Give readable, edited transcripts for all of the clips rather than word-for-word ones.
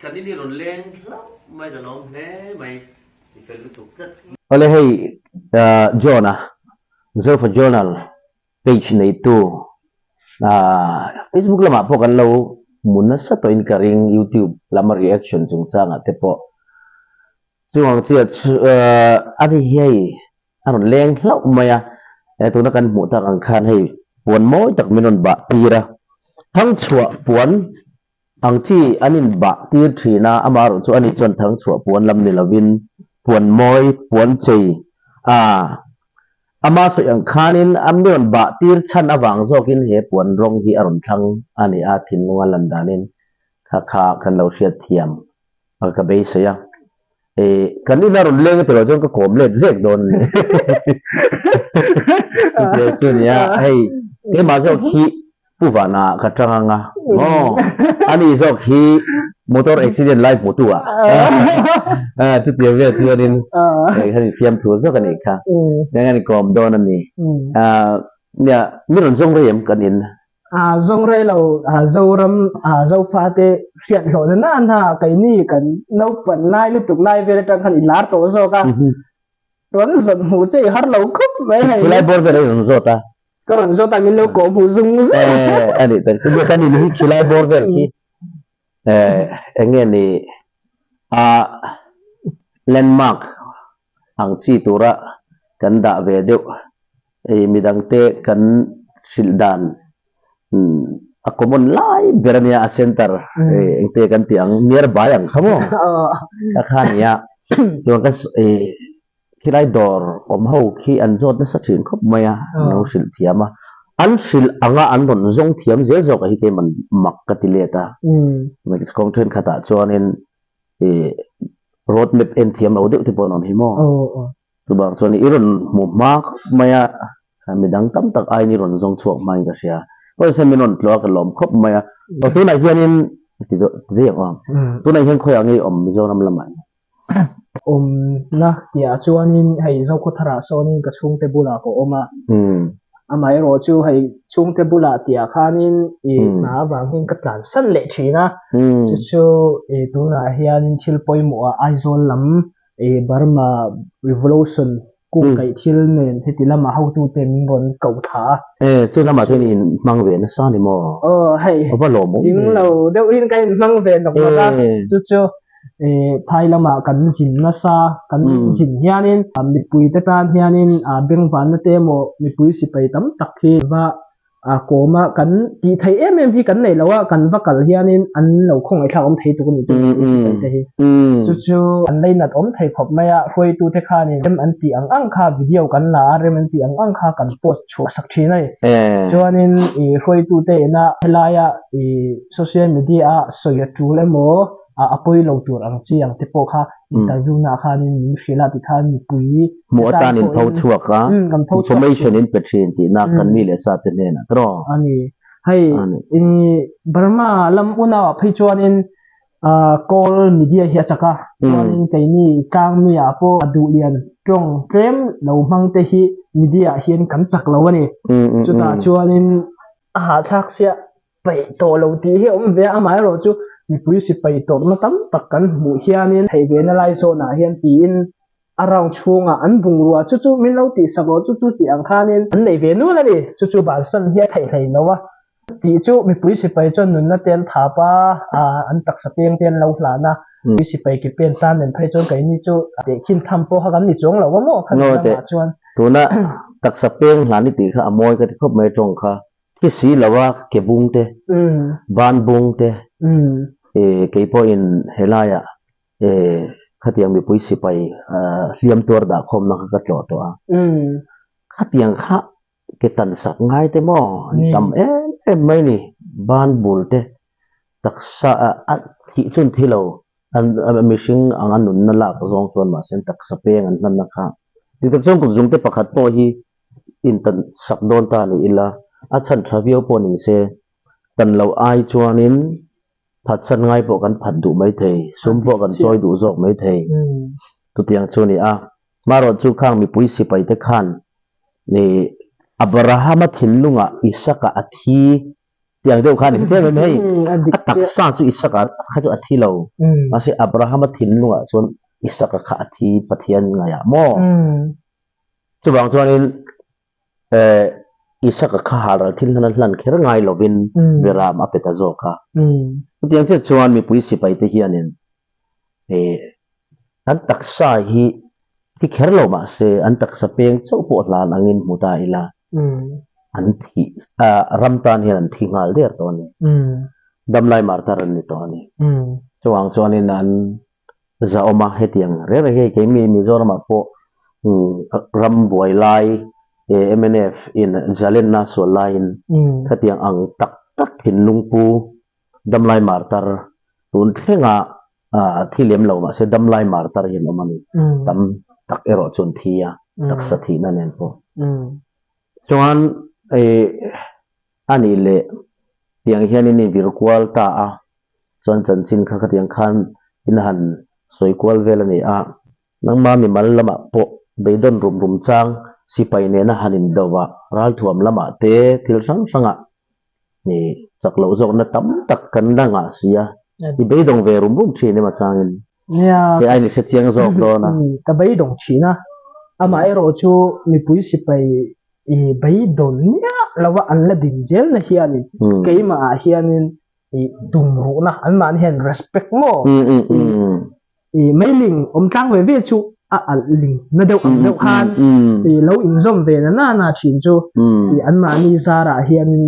กันนี่รุนแรงแล้วไม่จะน้องแน่ไม่เป็นรู้ถูกจัดอะไรให้Jonah Zofa Journal page na ito Facebook lama po kan law muna sa to in karing YouTube lama reaction chung sa nga te po chung siya ani hay ano leng law maya eto na kan muta ang khan hay puan mo tak minon ba tira thang chua puan ang chi anin ba tir thina amaro chu ani chon thang chua puan lam ni lavin puan moi puan chei ama so yang khanin amnon ba tir chan awang zokin he puan rong hi aron thang ani a thin ngalan danin kha kan lo sia thiam ka be saya kanina ron leng te ro jong ka kom le zek don le chu nia hey ke ma zo khi pu va na ka tanga ani zo khi motor accident live motu chu tie ve chu din hani fiam thu zo kan ikha ngan kom don ani nia mi ron zong rem kan in zong re lo zoram zo fa te fiat ho na an ha kai ni kan no pan nai lu tuk nai ve ta kan ilar to zo ka ron zon hu che har lo khup ve hai lai bor ve ron zo ta ka ron zo ta min lo ko bu zung ani ta chu kan ni khilai bor ve ki engen ni landmark ang chi tura kan da ve de midang te kan sildan akomon lai berania center engte kan tiang nearby ang khamo akhania jong ka khilai dor om ho khi an zot na sa thin khop maya no sil thiama an sil anga an ron zong thiam zel zok hi ke man mak katileta ngi kong thlen khata chuanin road map en thiam lo de ti pon on hi mo tu bang chuan iron mu mak maya midang tam tak ai ni ron zong chuak mai ka sia ko se minon tlo ka lom khop maya tu na hianin ti do ve om tu na hian khoi angi om zo nam lamai na ya chuanin hei zo ko thara sonin ka chung te bula ko oma amai ro chu hei chung te bula tia khanin na wang hin ka tlan san le thina chu tu na hianin thil poimo aizol lam Burma revolution ku kai thil nen hetilama how to tem ron kau tha chu lama chu ni mang ve na sa ni mo hei ba lo mo ding lo deu in kai mang ve nok na chu phai lama kan jin na sa kan jin hianin mi pui ta tan hianin beng van na te mo mi pui si pai tam tak khi wa koma kan ti thai mmp kan nei lawa kan vakal hianin an lo khong ai thla om thei tu ni tu te hi chu an lei nat om thei khop maya hoi tu te kha ni rem an ti ang kha video kan la rem an ti ang kha kan post chu sak thi nai chuanin hoi tu te na helaya social media soya tu le mo apoi lo tur ang chi ang te po kha interview na kha ni fila ti kha ni pui mo tan in thau chuak ka information in petrin ti na kan mi le sa te ne na tro ani hai in Burma lam una phei chuanin call media hi chaka chuanin kai ni kang mi apo adu lian tong prem lo mang te hi media hian kan chak lo ani chuta chuanin thak sia pai to lo ti hi om ve amai ro chu mi pui si pai tok na tam tak kan mu hianin hei ve na lai zo na hian ti in around chunga an bungrua chu min lo ti sabo chu ti ang khanin an nei ve nu la ni chu ban san hi thei lowa ti chu mi pui si pai chon nun na ten tha pa an tak sa peng ten lo hla na mi si pai ki pen tan nen phai chon kai ni chu te khin tham po ha kan ni chong lo mo khan na chuan tu na tak sa peng hla ni ti kha amoi ka ti khop mai chong kha ki si lawa ke bung te ban bung te ke po in helaya khatiang mi pui si pai hliam tur da khom na ka tlo to khatiang kha ke tan sak ngai te mo tam mai ni ban bul te taksa thi chun thilo an mishing ang anun na la ka zong chuan ma sen taksa peng an nan na kha ti tak chong ku zung te pakhat po hi in tan sak don ta ni ila a chan thavio po ni se tan lo ai chuanin phat san ngai po kan phat du mai thei sum po kan choi du jok mai thei tu tiang chu ni maro chu khang mi pui si pai te khan ni Abraham thinlunga Isaka athi tiang deu khan te me hei atak sa chu isaka kha chu athi lo ase abraham thin nuwa chon isaka kha athi pathian nga ya mo chu bang chuan in isaka kha har thil nan hlan kher ngai lovin veram apeta zo kha tiang che chuan mi pui si pai te hianin an taksa hi ti kher lo ma se an taksa peng chau po hlan angin muta ila an thi ramtan hian an thi ngal der to ni damlai martar an ni to ni chuang chuan in an za oma hetiang re he ke mi mizoram po ram buai lai MNF in Zalen na so line khatiang ang tak tak hin lungpu damlai martar tun thenga thilem lo ma se damlai martar hin omani tam tak ero chun thia tak sathi na nen po chuan ani le tiang hian in virtual ta a chuan chanchin kha khatiang khan in han soikwal velani a nangma mi mal lama po beidon rum chang sipai ne na hanin dawa ral thuam lama te thil sanga ni chaklo zok na tam tak kan danga sia i beidong ve rum thine ma changin ke ai ni se chiang zok do na ka beidong thina ama ero chu mi pui sipai i beidon nia lawa an la din jel na hianin keima a hianin i dumru na an man hen respect mo i mailing tang ve chu a ling na deu am deu khan i lo in zom ve na thin chu i an ma ni zara hianin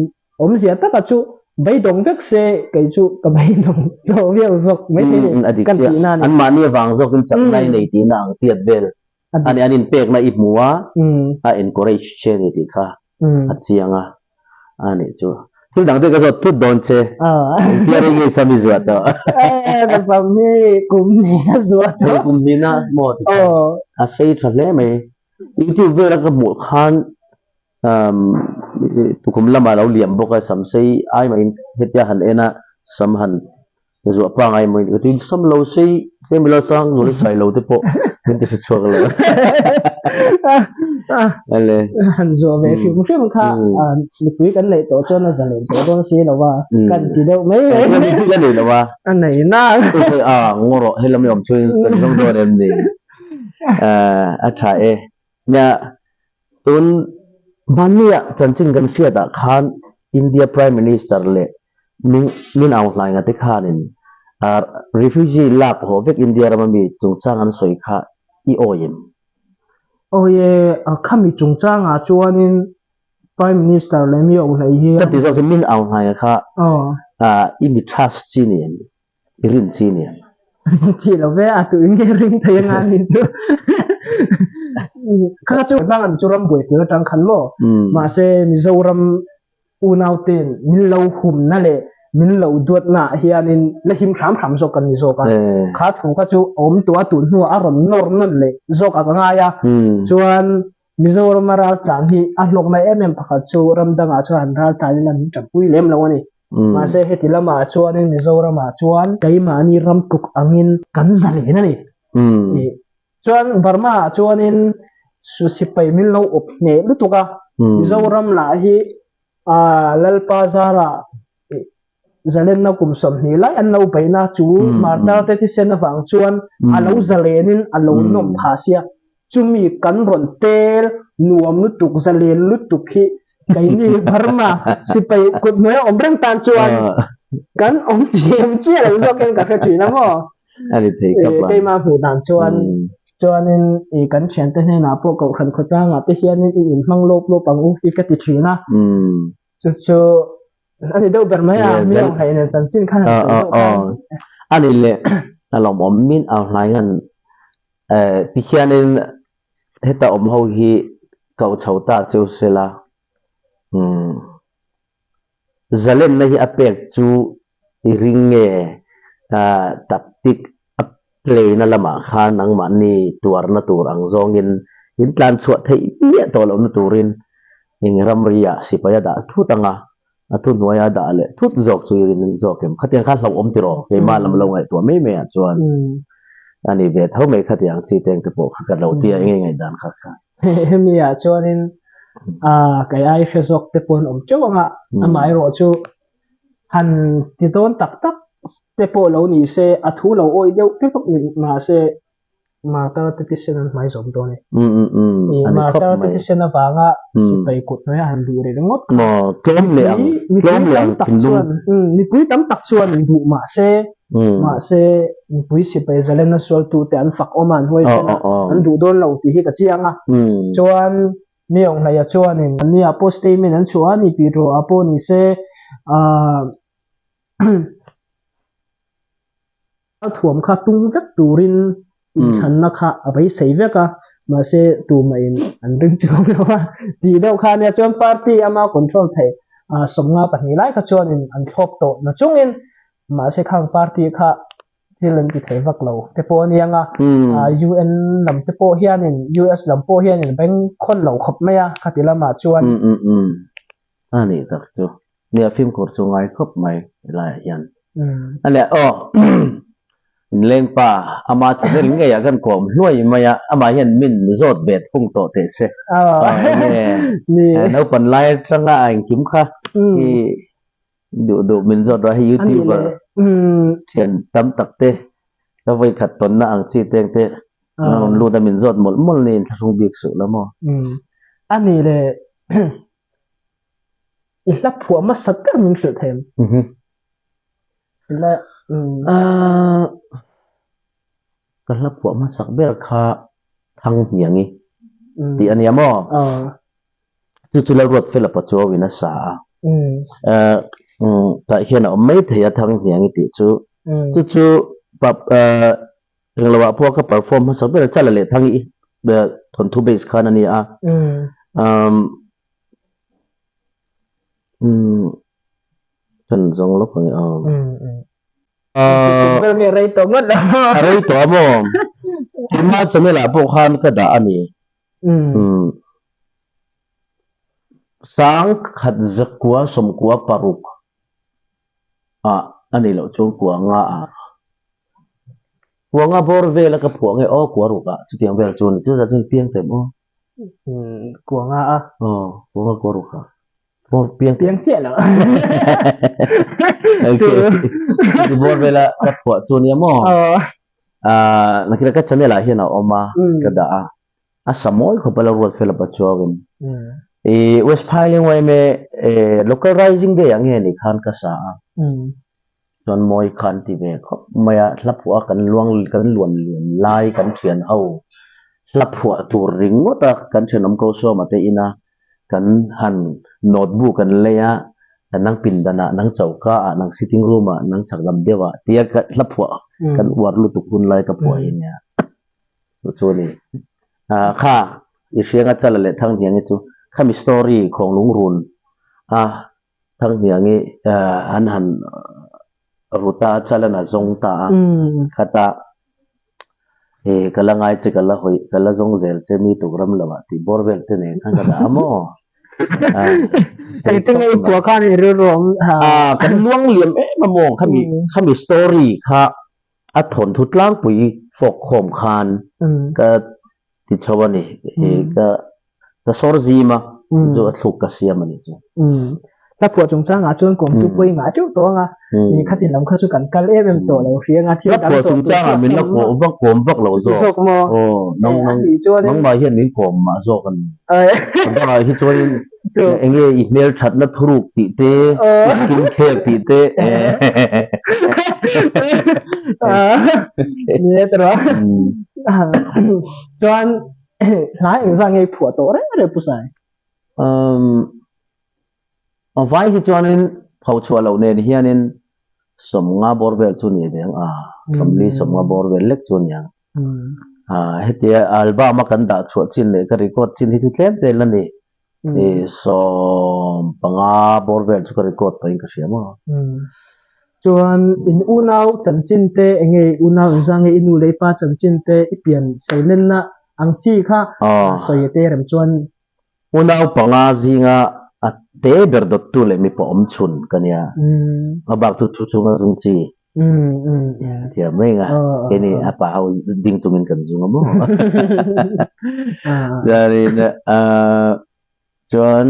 sia ta ka chu beidong vek se kai chu ka beidong lo ve zok mai ni kan ti na an ma ni wang zok in chak nai nei ti na ang tiat vel ani anin pek na ipmuwa a encourage chen ti kha achianga ani chu thil dang te ka zo tu don che clearing is sami zuat to ka sami kum ni zuat to kum ni na mo a sei thle me youtube ve la ka mu khan tu kum lama lo liam boka sam sei ai ma in hetia han ena sam han zo pa ngai mo tu sam lo sei se mi lo sang lo sai lo te po min te chuak lo ale han zo ve film kha ni pui kan le to chon na zalen to don si lo wa kan ti deu mai kan ni lo wa an nei na ngoro helam yom chui kan jong do dem ni a tha nya tun mania chanchin kan fia da khan India Prime Minister le min outline ngate khanin refugee lap ho vek India ramami chungchang an soi kha I oyin oye khami chungchang a chuanin Prime Minister le mi o lai hi ta ti zo min outline kha I mi trust chi ni rin chi ni chi lo ve a tu nge ring thayang an ni chu kha chu bang an churam boi ti tang khan lo ma se Mizoram unauten min lo hum na le min lo duat na hianin la him kham zo kan ni zo ka kha thu ka chu om tua tu nu a ron nor nan le zo ka nga ya chuan Mizoram maral tang hi a hlok na pakhat chu ramdanga chuan ral tani lan chapui lem lo ani ma se hetilama chuan in Mizoram a chuan kaima ani ram tuk angin kan zale na ni chuan Burma chuan in su sipai min lo op ne lutuka Mizoram la hi lalpa zara zalen na kum som ni lai an lo baina chu marta te ti sen wang chuan alo zalenin alo nom phasia chumi kan ron tel nuam lutuk zalen lutuk hi kaini Burma sipai kut me omrang tan chuan kan om che lo zo ken ka fe na mo ani thei ka ba kai ma hu dan chuanin I kan chen te na po ko khan khota nga te hianin I in mang lop pang u ki ka ti thina chu ani do Burma ya mi ong hai na chanchin khan ani le alom om min outline an ti hianin heta om ho hi kau chauta chu sela zalen na hi apek chu ringe taktik play na lama khan ang mani tuar na turang zongin in tlan chuat thei pia to lo na turin ingram ria sipaya da thutanga athun noya da le thut jok chu rin jok kem khatiang khan lo om tiro ke ma lam lo ngai to me me chuan ani ve thau me khatiang chi teng te po kha lo tia ngai dan kha mi ya chuanin kai ai Facebook te pon om chawanga amai ro chu หันที่โดนตักเตโปเรานี่เซอทูเราโอ้ยเดี๋ยวที่พวกมาเซมาตาติเซนไม่สมตัวนี่นี่มาตาติเซนฟางอ่ะสิไปกดน้อยหันดูเลยงดบ่กลมเหลียงตักส่วนนี่ปุ้ยตั้มตักส่วนดูมาเซนี่ปุ้ยสิไปเซเลนส่วนตูแต่อันฝักอมันห้วยเซนอันดูโดนเราตีให้กระเจียงอ่ะจวนมีองไหนจวนนี่อันนี้อโปสเตมินันชวนนี่ปีโรอโปนี่เซถ่วมค่ะตุงรักตูรินฉันนะคะเอาไปใส่เวกะมาเสตูมาอินอันรึงจงแล้วว่าดีเดียวค่ะเนี่ยจนปาร์ตี้อามาคอนโทรลไทยสมงาปนิไลค่ะจวนอินอันทบโตนะจงอินมาเสข้างปาร์ตี้ค่ะที่เล่นที่ไทยวักเราแต่พอนี้ยังUN ลำแต่พอเฮียนิน US ลำพอเฮียนินเป็นคนเราขบไม่อะค่ะที่ละมาจวนอันนี้ตักจูเนี่ยฟิล์มกดจงไงขบไม่หลายยันอันแหละเล่นป่าอามาจะเล่นไงอยากกันกลมรวยมาอะอามาเห็นมินโจดเบ็ดพุ่งโตเตะเสนี่แล้วปันไล่จังอ่ะกิมค่ะที่ดูมินโจดว่าให้ยูทูบเบอร์เขียนตั้มตักเตะแล้วไปขัดตนน่ะอังซีเตงเตะรู้แต่มินโจดหมดเลยทงบิ๊กสุดแล้วมั้งอันนี้เลยอีกลับผัวมาสักกันมินสุดเทมและกันละผัวมาสักเบลคาทางอย่างนี้ที่อันนี้มั้งจุดๆแล้วรถเฟลปะโจวินาสาแต่เห็นเอาไม่เทียทางอย่างนี้ติจุดๆแบบเราว่าพวกเขาเปอร์ฟอร์มมาสักเบลจะละเละทางนี้แบบทนทุบเบสคานันนี่ฉันจงลบเลยเป็นอะไรตัวมันล่ะอะไรตัวมั้งที่มาจะไม่ละพวกเขาก็ด่าอันนี้สังขัดจักว่าสมกว่าปารุกอันนี้เราจงกว่าง่าบอร์เวลกับพวกไอ้กว่ารุกจุดที่อังเวลจูนจุดที่เพียงแต่มั้งกว่าง่กว่ารุกเพียงเจ๋อแล้วโอเคที่บอร์เวลกับพวกจูนเนี่ยมั้งนักเรียนก็จะเนี่ยละเห็นเอาออกมาก็ด่าสมอยเขาไปแล้วรถเฟลปะจวินWest Piling ไว้เมlocalizing เดียอย่างเงี้ยนี่คันก็สาจนมวยคันที่เมเขาไม่รับหัวกันล้วนไล่กันเฉียนเอารับหัวตัวริงว่าแต่กันเฉียนน้ำเขาโซ่มาเตอินะกันหันโน้ตบุ๊กกันเลยอะแต่นั่งปินดานะนั่งเจ้าก้านั่ง sitting room นั่งจักรลำเดียวเตี้ยกันรับหัวกันวัดลุตุกุนไล่กับหัวเนี่ยตัวนี้ข้าอีเชียงอาจารย์เลยทั้งอย่างนี้จูข้ามีสตอรี่ของลุงรุนทั้งอย่างนี้หันรูตาจัลนะจงตาคาตากำลังไงจะกำลังหอยกำลังจงเซลจะมีตุกรำละวะที่บอร์เวลต์เนี่ยทั้งกันอ่ะมั้งใช่ตั้งไอ้พวกข้านี่เรื่องกันล่วงเหลี่ยมมามองข้ามีสตอรี่ข้าทนทุดล้างปุ๋ยฟกโคมคานก็ติดชาวนี่ก็สอร์ซีมาจะถูกกระเสียมันนี่จ้ะถ้าพวกจงจ้างจนกลมทุกปีจุดตัวนี่ขัดติดลำเข้าสู่กันกัลเป็นตัวเราเฟียงที่ถ้าพวกจงจ้างมีนักกลมพวกเราโซ่น้องมาเห็นนี่กลมมาโซ่กันต้องอะไรที่ช่วยเองอีเมลชัดนัทรูปติเต้สกินแคร์ติเต้นี่ตัวจวนหลายอย่างไงผัวโตอะไรผู้ชายไว้ที่จวนนี้เขาชวนเราเนี่ยเฮียนี่สมงาบอร์เวลจุนนี่เดียงสมลีสมงาบอร์เวลเล็กจุนยังเฮติอัลบั้มกันดัดชวดชินเลยก็รีคอร์ดชินที่ทุกเล่มเดลันนี่สมปังาบอร์เวลจุกรีคอร์ดตัวเองก็เสียมั้งจวนอินอุนาวจันจินเตเองอุนาวจังอินูเลยป้าจันจินเตอีเปลี่ยนใส่เล่นนะอังจีค่ะสอยเตรมจวนอุนาวปังาจิงะเตเบอร์ดตุเลมีปอมชุนกันเนี่ยมาบักทุกๆกันจีเทียมไม่ไงini apa harus dingtungin kan semua mau jadi cuman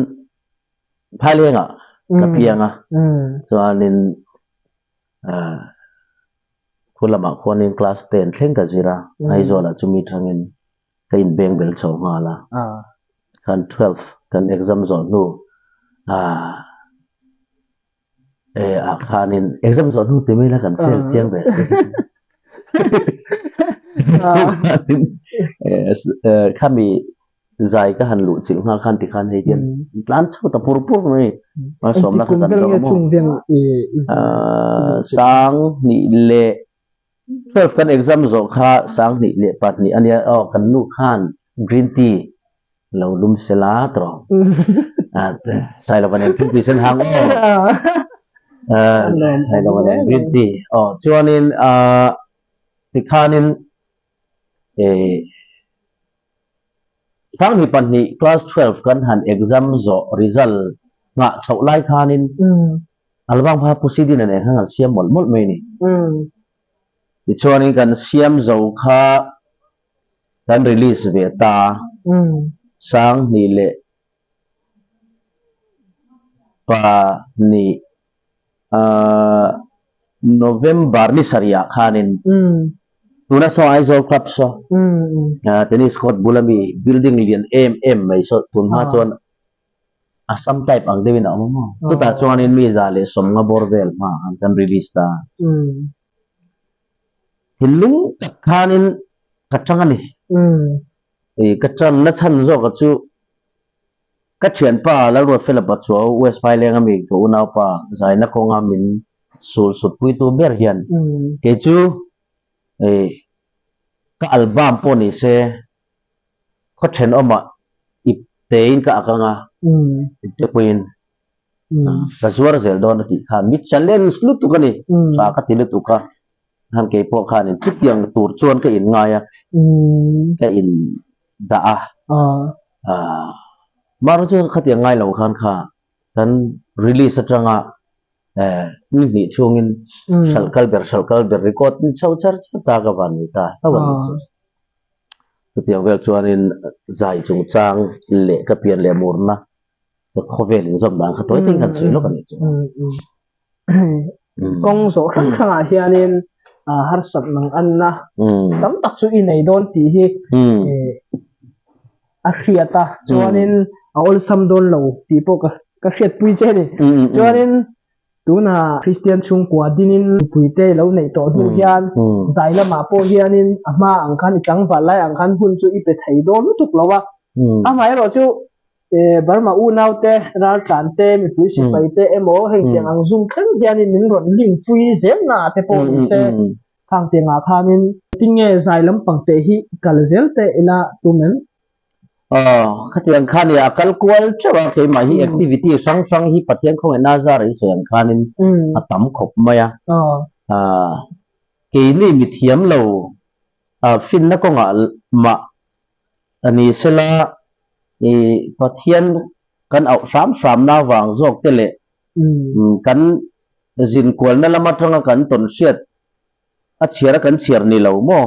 paling kapianga so anin kulama khonin class 10 thleng ka zira ai zola chumi thangin kain beng bel chaw ngala kan 12 kan exam zone nu khanin exam zone nu temela kan fail chiang be kami zai ka han lu ching nga khan ti khan heidian plan chho ta pur mai ma som na ka kan do mo sang ni le 12 kan exam zo kha sang ni le pat ni ania kan nu khan green tea lo lum sela tro sai la banen tu sen hang sai la banen green tea chuanin ti khanin sang ni pan ni class 12 kan han exam zo result nga chau lai khanin albang pha pusidin ane hang siam mol mai ni ti chuanin kan siam zo kha kan release ve ta sang ni le pa ni November ni saria khanin tuna so ai zo club so tennis court bulami building lian mai so tun ha chon asam type ang devin amo to ta chuanin mi zale som nga borvel ma kan release ta hilung khanin kachangani kachang na chan zo ka chu ka thian pa la ro fel pa chu west file nga mi to una pa zai na ko nga min sul sut pui tu ber hian ke chu ka album po ni se ko then oma iptein ka akanga te puin ka zuar zel don ti khan mit challenge lu tu kani sa ka tilu tu ka han ke po khan in chikyang tur chuan ka in ngaya ka in da maru chu khatiang ngai lo khan kha kan release atanga ni chungin salkal ber record ni chauchar ta ka ban ta tawan tu tiang vel chuanin zai chung chang le ka pian le murna to khovel in zom dang khatoi ting kan chui lo kan kong so khan kha hianin har sat nang anna tam tak chu in nei don ti hi a khiata chuanin ol sam don lo ti po ka khiat pui che ni chuanin tuna Christian chung kwa dinin puite lo nei to du hian zaila ma po hianin ama ang khan ikang walai ang khan hun chu ipe thei do lu tuk lawa amai ro chu barma u naute ral tan te mi pui si pai te emo heng tiang ang zum khan hianin min ron ling pui zem na te po se thang te nga khanin tinge zailam pangte hi kalzel te ila tumen khatiang khan ya kal kwal chawa ke ma hi activity sang hi pathian khong na za ri so yang khanin atam khop maya ke ni mi thiam lo fin na ko nga ma ani sela pathian kan au sam na wang jok tele kan jin kwal na lama thanga kan ton siat a chiara kan chiar ni lo mo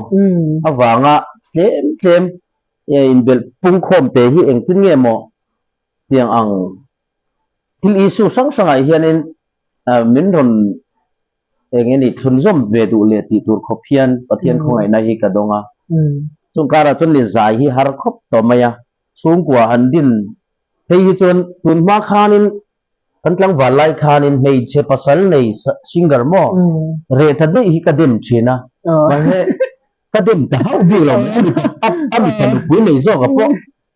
awanga tlem in bel pung khom te hi eng tin nge mo tiang ang til isu sang ai hianin min ron engeni thun zom ve du le ti tur khopian pathian khongai na hi ka donga chungkara chun le zai hi har khop to maya chung kwa handin hei hi chon tun ma khanin kan tlang walai khanin hei che pasal nei singer mo re thadei hi ka dem thina ma he kadem ta hau bi lo am kan bu nei zo ka po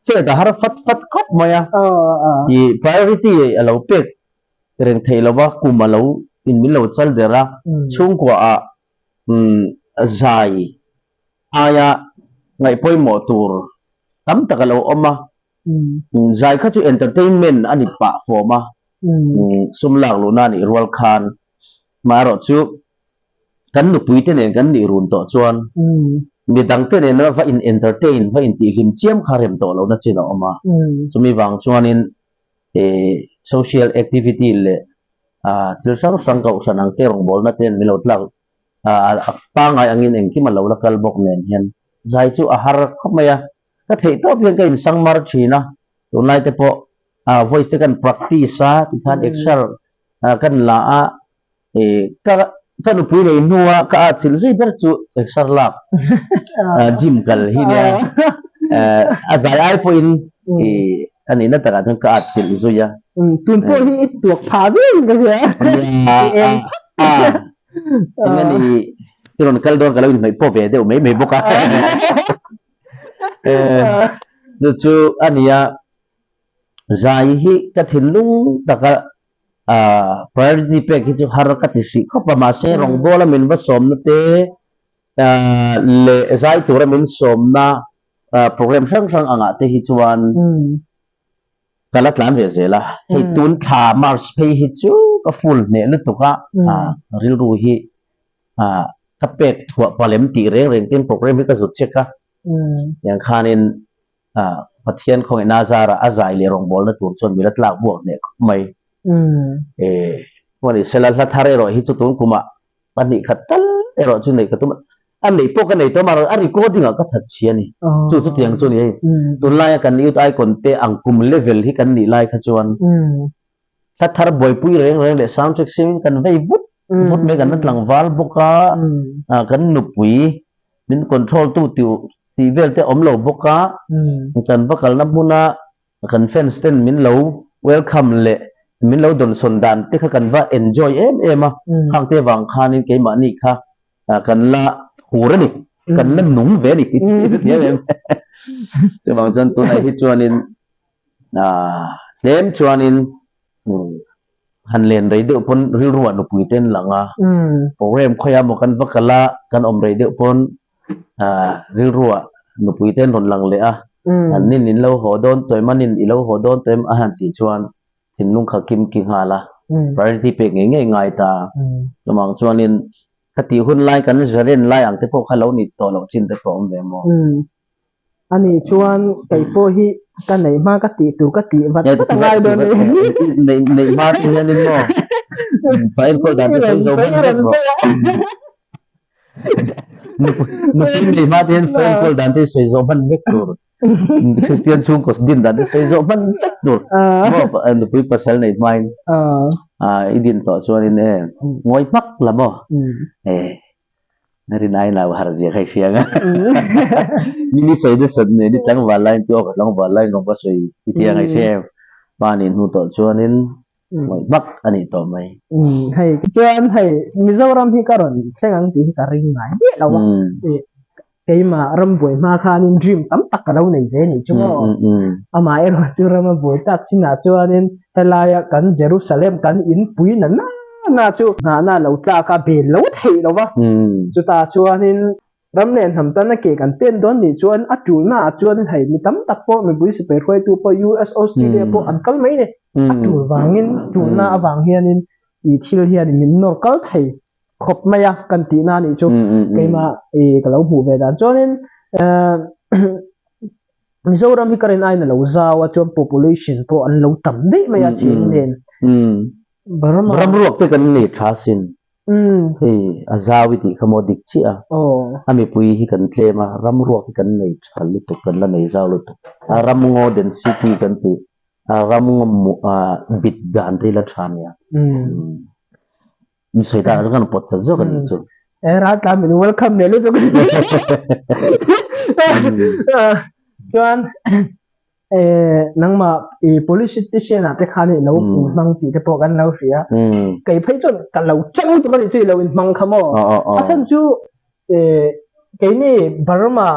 se ta har fat khop maya i priority alo pek ren thei lo ba ku ma lo in min lo chal dera chung kwa zai aya ngai poi mo tur tam ta ka lo oma zai kha chu entertainment ani pa forma sumlang lu na ni rual khan ma ro chu kan nu pui te nen kan ni run to chuan mi dang te nen va in entertain va in ti lim chiam kharem to lo na china oma chumi wang chuan in social activity le thil sang ka usanang te rong bol na ten milo tlang pa ngai angin eng ki ma lo la kal bok nen hian zai chu a har khomaya ka thei to pian ka in sang mar china to lai te po voice te kan practice ti khan excel kan la ka nu pui nei nuwa ka chil zui ber chu exarlak gym kal hi ne azai ai po in ani na taka jang ka chil zuya tun po hi tuak pha bin ka ya ngani kiron kal don kalau mai po be de mai boka chu ania zai hi ka thinlung taka priority pe ki chu harakat si ko pa ma se rong bola min ba som na te le zai tura min som na program sang anga te hi chuan kalat lam ve zela hei tun tha march pe hi chu ka full ne lu to ka ril ru hi ka pek thwa palem ti reng tin program hi ka zut check ka yang khanin pathian khong nazara azai le rong bol na tur chon milat lak buak ne mai wani selal la thare ro hi chu tun kuma pani khatal ero chu nei ka tum an nei pok nei to mar a recording ka that chiani chu tiang chu ni tun lai kan ni ai kon te angkum level hi kan ni lai kha chuan ta thar boy pui reng le sound check sim kan vei vut me kan tlang wal boka kan nu pui min control tu ti vel te om lo boka kan bakal na muna kan fence ten min lo welcome le min lo don son dan te kha kan va enjoy em hang te wang khanin ke ma ni kha kan la hura ni kan la nung ve ni ti em te wang jan tu ai hi chuanin nem chuanin han len rei de pon ril ruwa no pui ten langa program khoya mo kan vakala kan om rei de pon ril ruwa no pui ten ron lang le an nin lo ho don toy manin i lo ho don tem a han ti chuan tin lung kha kim ki hala priority pe ngai ta lamang chuanin khati hun lai kan zaren lai ang te po khalo ni to lo chin te pom ve mo ani chuan kai po hi kan nei ma ka ti tu ka ti wat ta ngai don nei ma ti nin mo file ko dan te so no nei ma ti file ko dan te so ban vector Christian sungkos din dan te so ban vector mo and pui pasal nei main idin to chuanin ngoi mak la mo nari nai na har je khai sianga mini soi de sad ne ni tang walai to ka long walai ngom ka soi itiang ai se panin hu to chuanin ngoi mak ani to mai hai chuan hai Mizoram hi karon thengang ti ka ring ngai lawa keima ramboi ma khanin dream tam tak ka lo nei ve ni chumo ama ero churama boi tak sina chuanin helaya kan Jerusalem kan in pui na na chu na lo ta ka be lo thei lo wa chu ta chuanin ramlen ham tan na ke kan ten don ni chuan atul na chuan hai mi tam tak po mi bui se pe khoi tu po US Australia po an kal mai ne atul wangin tu na awang hianin i thil hianin min nor kal thei khop maya kan ti na ni chu keima ka lo bu ve dan chuanin Mizoram hi karin ai na lo zawa chuan population po an lo tam dei maya chin nen Ramruak te kan ni thasin azawi ti khamodik chi ami pui hi kan tlema ramruak kan nei thal tu kan la nei zaw lu tu ramngo density kan tu ramngo bit gan ri la thania ni soita kan pot cha zo kan chu ra ta min welcome ne lu tu chuan nangma politician ate khani lo mang ti te po kan lo ria kai phai chon kan lo chang tu kan chi lo in mang khamo asan chu kai ni Burma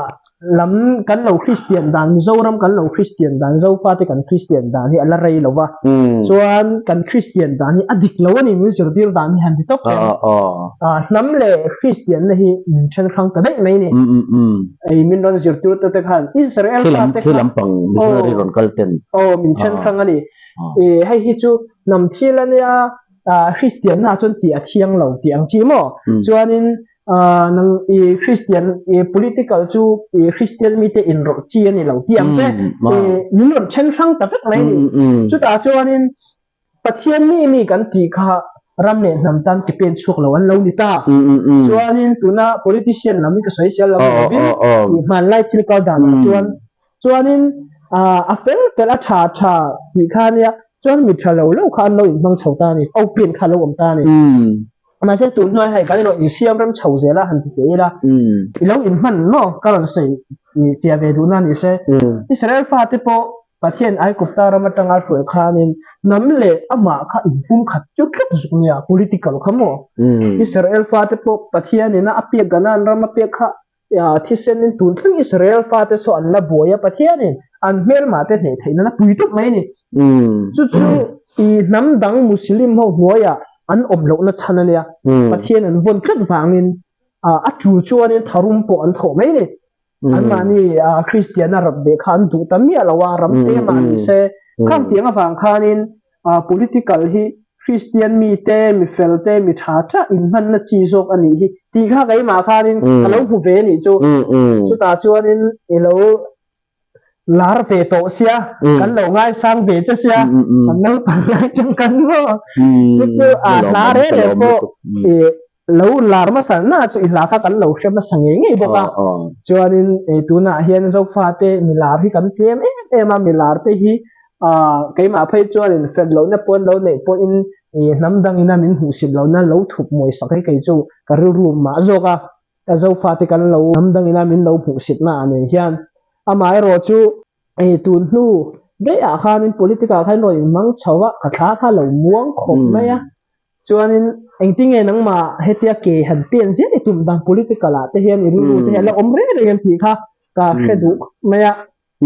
lam kan lo Christian dan Mizoram kan lo Christian dan zo fa te kan Christian dan hi ala rei lo wa chuan kan Christian dan hi adik lo ani mi zur dir dan hi han ti tok nam le Christian na hi min chen khang ta dei mai ni ai min non zur tur te khan Israel fa te khilam pang missionary ron kalten min chen khang ani hai hi chu nam thilania Christian na chon ti a thiang lo ti ang chi mo chuanin nang Christian political chu Christian mi te in ro chi ani lo ti am te min ron chen khang ta vek mai ni chu ta chuanin pathian mi kan ti kha ramne nam tan ki pen chuk lo an lo ni ta chuanin tuna politician nami ka social lo bi man lai chil ka dan chuanin a fel tela tha ti kha nia chuan mi thalo lo kha an lo in mang chho ta ni au pin kha lo om ta ni ma se tu noi hai kan lo in siam ram chho zela han ti te la i lo in man no karon sei i tia ve du na ni se Israel fa te po pathian ai kupta ram tangal fu khanin nam le ama kha in pum khat chu khat zuknya political khamo Israel fa te po pathian ina apia ganan ram apia kha ya thisen in tun thing Israel fa te so an la boya pathian in an mel ma te ne thaina na pui tuk mai ni chu i nam dang muslim ho boya an om lo na chanalia pathian an von khat wangin a chu chuan in tharum po an tho mai ni an mani Christian arab be khan du tamia lawa ram te mani se kham tiang awang khanin political hi Christian mi te mi fel te mi tha in man na chi sok ani hi ti kha gai ma khanin alo hu ve ni chu ta chuan in elo lar ve to sia kan lo ngai sang be cha sia an lo tan lai chang kan no chu la re le ko lo lar ma san na chu ila kha kan lo shem na sange ngi boka chuanin tu na hian zo fa te mi lar hi kan tlem ma mi lar te hi kai ma phai chuanin fel lo na pon lo nei pon in nam dang ina min hu sim lo na lo thup moi sakai kai chu ka ru ru ma zoka ta zo fa te kan lo nam dang ina min lo hu sit na ane hian amai ro chu tun nu de a khanin political khain roi mang chawa ka tha kha lo muang khom mai a chuanin engting nang ma hetia ke han pen zi ni tum dang political a te hian ru ru te la omre re yan ti kha ka khedu mai a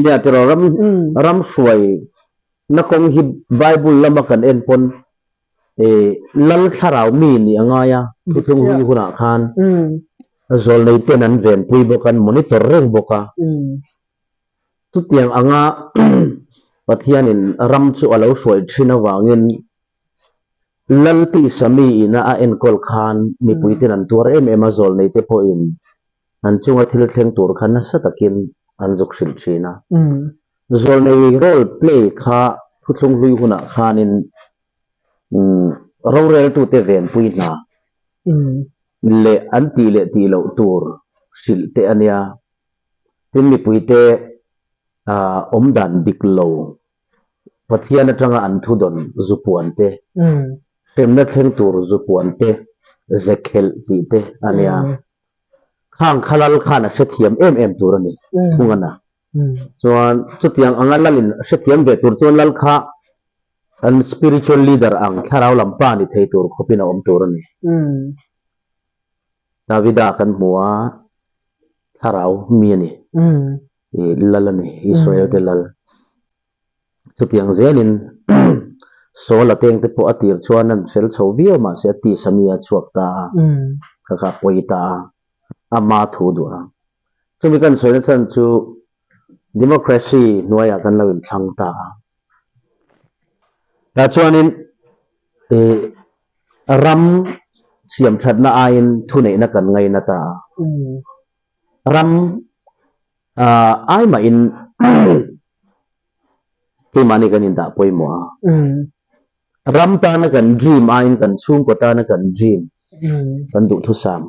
ya te ram suai na kong hi bible lama kan en pon lal tharau mi ni anga ya tu thung hu huna khan zol nei ten an ven pui bokan monitor reng boka tu tiang anga pathianin ram chu alo suai thina wangin lal ti sami ina a en kol khan mi pui ten an tur em zol nei te po in an chunga thil thleng tur khan na satakin an zok sil thina zol nei role play kha thuthung hlui huna khanin rorel tu te ven pui na le anti le ti lo tur sil te ania tin mi pui te om dan dik lo pathian atanga an thu don zupuan te temna thleng tur zupuan te zekhel ti te ania khang khalal khana sethiam em turani thungana chuan chutiang angalalin sethiam ve tur chuan lal kha an spiritual leader ang tharau lampa ni thei tur khopina om turani Davida kan muwa tharau mi ni lalani Israel te lal chutiang zenin sola teng te po atir chuanan fel chhovia ma se ti samia chuakta kha poita ama thu du chumi kan soina chan chu democracy noya kan lawin thangta ta chuanin ram siam thatna ain thunei na kan ngai na ta ram ai ma in ti mani kan in da poimo ram ta na kan dream ain kan chung ko ta na kan dream kan du thu sam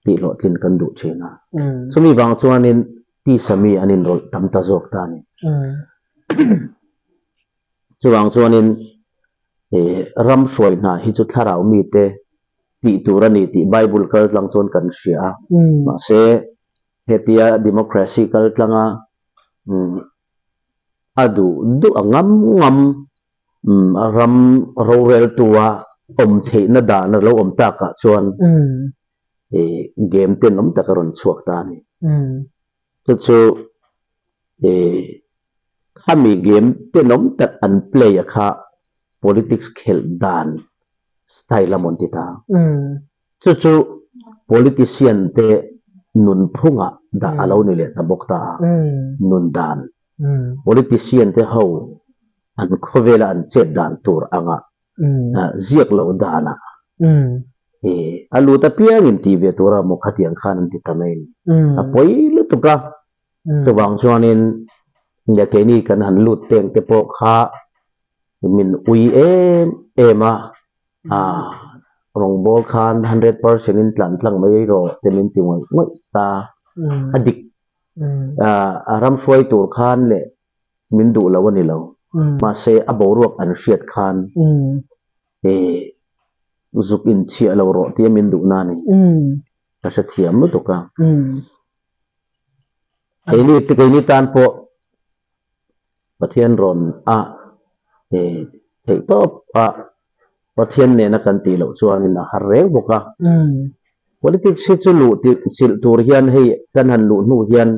ti lo tin kan du chena chumi bang chuanin ti sami anin rol tam ta jok ta ni chuang chuanin ram soi na hi chu tharau mi te ti turani ti bible kal tlang chon kan sia ma se hetia democracy kal tlanga adu du angam ram rorel tuwa om the na da na lo om ta ka chuan game ten om ta karon chuak ta ni chu khami game ten om ta an play kha politics khel dan style amon ti ta chu politician te nun phunga da alo ni le ta bok ta nun dan politician te ho an khovela an chet dan tur anga ziak lo dana alu ta piang in tv tura mo khatiang khan ti tamain apoi lu tu ka sawang chuanin ya ke ni kan han lut teng te po kha min ui ema rong bol khan 100% in tlang mai ro temin tingoi ngoi ta adik ram foi tur khan le min du lawani lo มาเซอโบรวกอันเชียดคานซุกอินเชียเราโรที่มินดูนานี่ก็จะเทียมมุตุกะไอ้นี่ที่ไอ้นี่ตานพอประเทศรอนเฮ้ตบประเทศเนี่ยนักการตีเหล่าชวนนี่นะหาเร่งบุกะpolitics สิลุติสิลตูเรียนให้กันหันลุนูเรียน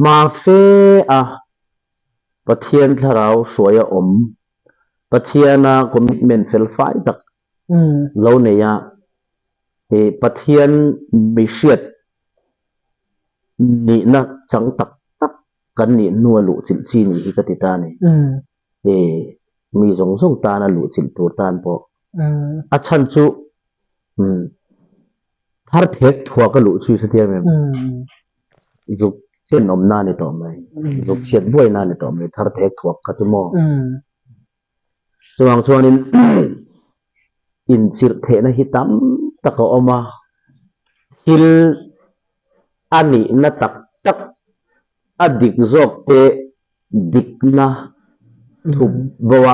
มาเฟประเทศที่เราสวยประเทศน่ะ commitment เฟลไฟตักเราเนี่ยประเทศมีเสียดนี่นะจังตักกันนี่นัวลุสิลจีนี่ที่กติตานี่มีส่งตานะลุสิลตัวตานพอฉันจูถ้าเทคทัวก็ลุช่วยเสียมั้ยจุกเช่นอมนานี่ต่อไหมจุกเชียดบ่วยนานี่ต่อไหมถ้าเทคทัวก็จะมอส่วนนี้อินสิรเทนะฮิตัมตะกอมาฮิลอันนี้นะตักอดิกจอกเตดิกนะทุบบัว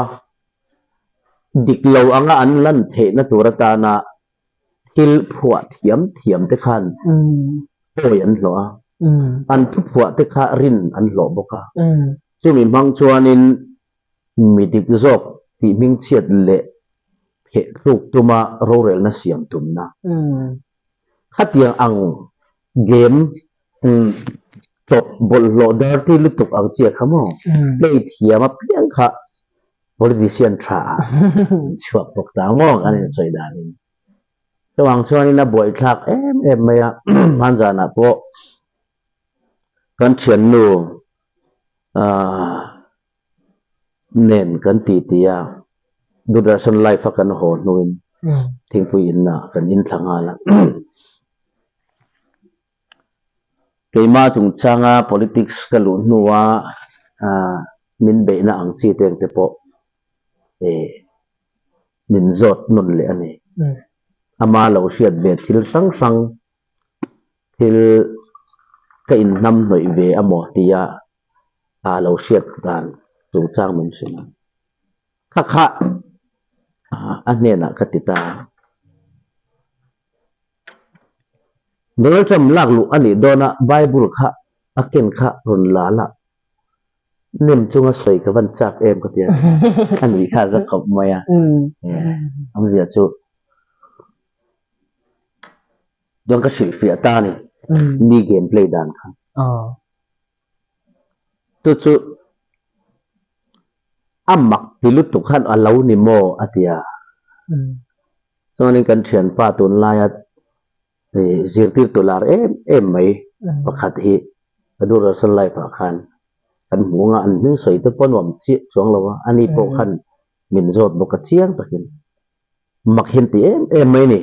ดิกเหลาอังอันลั่นเทนะตัวตานะฮิลผัวเทียมเตคันโอ้ยอันหรออันทุบผัวเตคารินอันหลอบกะจุมีบางชวนนี้มีดิกจอกที่มิงเชียดเละเพะลูกตัวมาโรเรลนะเสียงตุมนะขัดยังอังเกมจบบอลโลดาร์ที่ลุตุกอังเจียขมอได้เทียมาเพียงค่ะ politician ทราชัวปกตามองอันนี้สวยดานี่ระหว่างช่วงนี้นะบ่อยทักไม่มันจะนะพวกกันเชียนนูเน้นกันตียดูดาสันไลฟ์กันโหดนู่นทิ้งผู้อินนะกันอินทางอะไรเกี่ยมาถึงช่างpolitics กันหลุนนัวมินเบนะอังซีเตียงเตปมินจดนุนเลยอันนี้อามาเราเสียดเบ็ดทิลสังทิลก็อินนำหน่วยเวอโมติยาเราเสียดกันถึงช่างมันสินะค่ะอันนี้นะกติตาเดี๋ยวจะมาลักลุอันนี้โดนะไบเบิลค่ะอักเกนค่ะรุนลาละนิ่มจุงสวยกับวันจักก็เดียวอันนี้ค่ะจะขบมาอ่ะอันเสียจุดวงกระสิเฟียตานี่มีเกมเพลย์ดันค่ะจุอัมมักที่ลุตุขันอัลลาห์นิโมอัตยาส่วนนี้กันเชียนป้าตุนลายzirtir tular mai pakhat hi adur san lai pa khan kan hunga an ning soi te ponwam chi chong lawa ani po khan min zot boka chiang takin makhin ti mai ni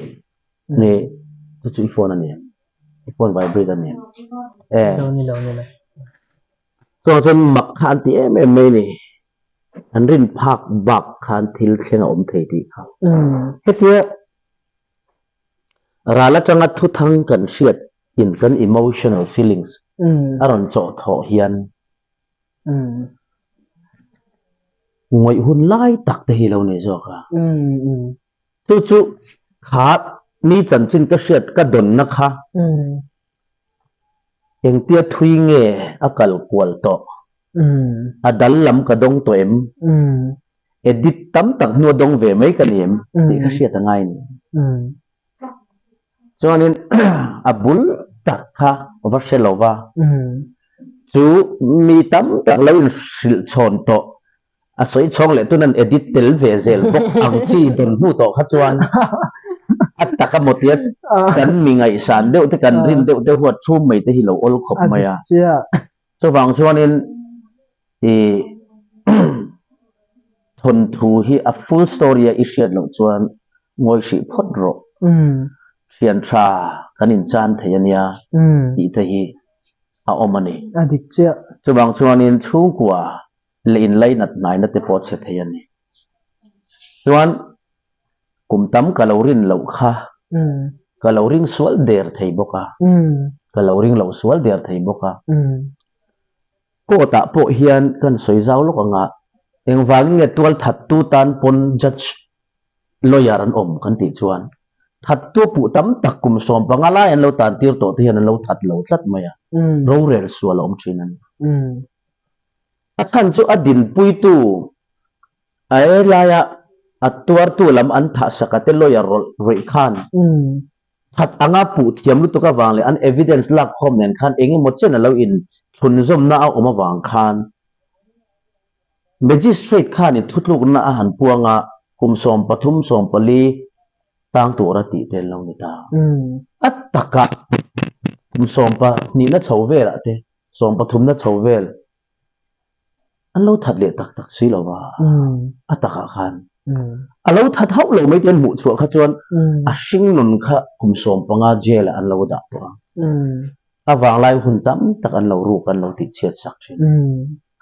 chu phone ani phone vibrate ani lo so jon mak khan ti mai ni an rin phak bak khan thil thleng om thei ti kha hetia rala changa thu thang kan siat in kan emotional feelings aron cho tho hian ngoi hun lai tak te hi lo ne zo ka chu khat ni chan chin ka siat ka don na kha eng tia thui nge akal kwal to adal lam ka dong to edit tam tak nu dong ve mai ka nim ti ka siat ngai ni cho nên abul takha varselova chu mi tam tak lo sil chon to a soi chong le tunan edit tel vezel bok ang chi don hu to kha chuan at taka motiat kan mi ngai san deuh te kan rin deuh huat chu mai te hi lo ol khop maya cho wang chuan in thon thu hi a full story a ishiat lo chuan ngoi si phot roเชียนชาคันินจานเทียนยาอีเทีอาอมันนี่อดิเจจะบางส่วนนี้ชูกว่าเลนไลนัดไหนนัดเตปอดเสถียรนี่ส่วนกุมตั้มกะลารินเหล่าค่ะกะลารินสวลเดียร์ไทยบกะกะลารินเหล่าสวลเดียร์ไทยบกะ ก็ตะโปเฮียนกันสวยเจ้าลูกงะเองวางเงตัวถัดตูตันปนจัดลอยรันกันติจวนถัดตัวผู้ตั้มตักกุมสมปังอะไรอันเราตันตีร์โตที่อันเราถัดเราตัดมาอ่ะเราเรียนส่วนเราชินันท่านจู่อดินปุยตูไอ้ลายอัตตัวลำอันทัศกเตลอยรเริขันถัดอ่างผู้ที่ยามลุตุกวางเลยอัน evidence ลักข้อมูลขันเองหมดเช่นเราอินทุนจมน่าเอามาวางขัน magistrate ขันนี่ทุกลูกน่าอาหารพวงอ่ะคุมสมปทุมสมปลีตั้งตัวรติเตลลงนิตาอัตตะกะคุมสมปะนี่น่าชาวเวละเตสมปทุมน่าชาวเวลอันเราถัดเลี้ยตักสิเราว่าอัตตะกะขันอันเราถัดเท่าเราไม่เต็มหมู่ชัวขจวนอาชิงนุนขะคุมสมปังอาเจลอันเราดักตัวอาวางไล่หุ่นตั้มตักอันเรารู้กันเราติดเชื้อสักชิ้น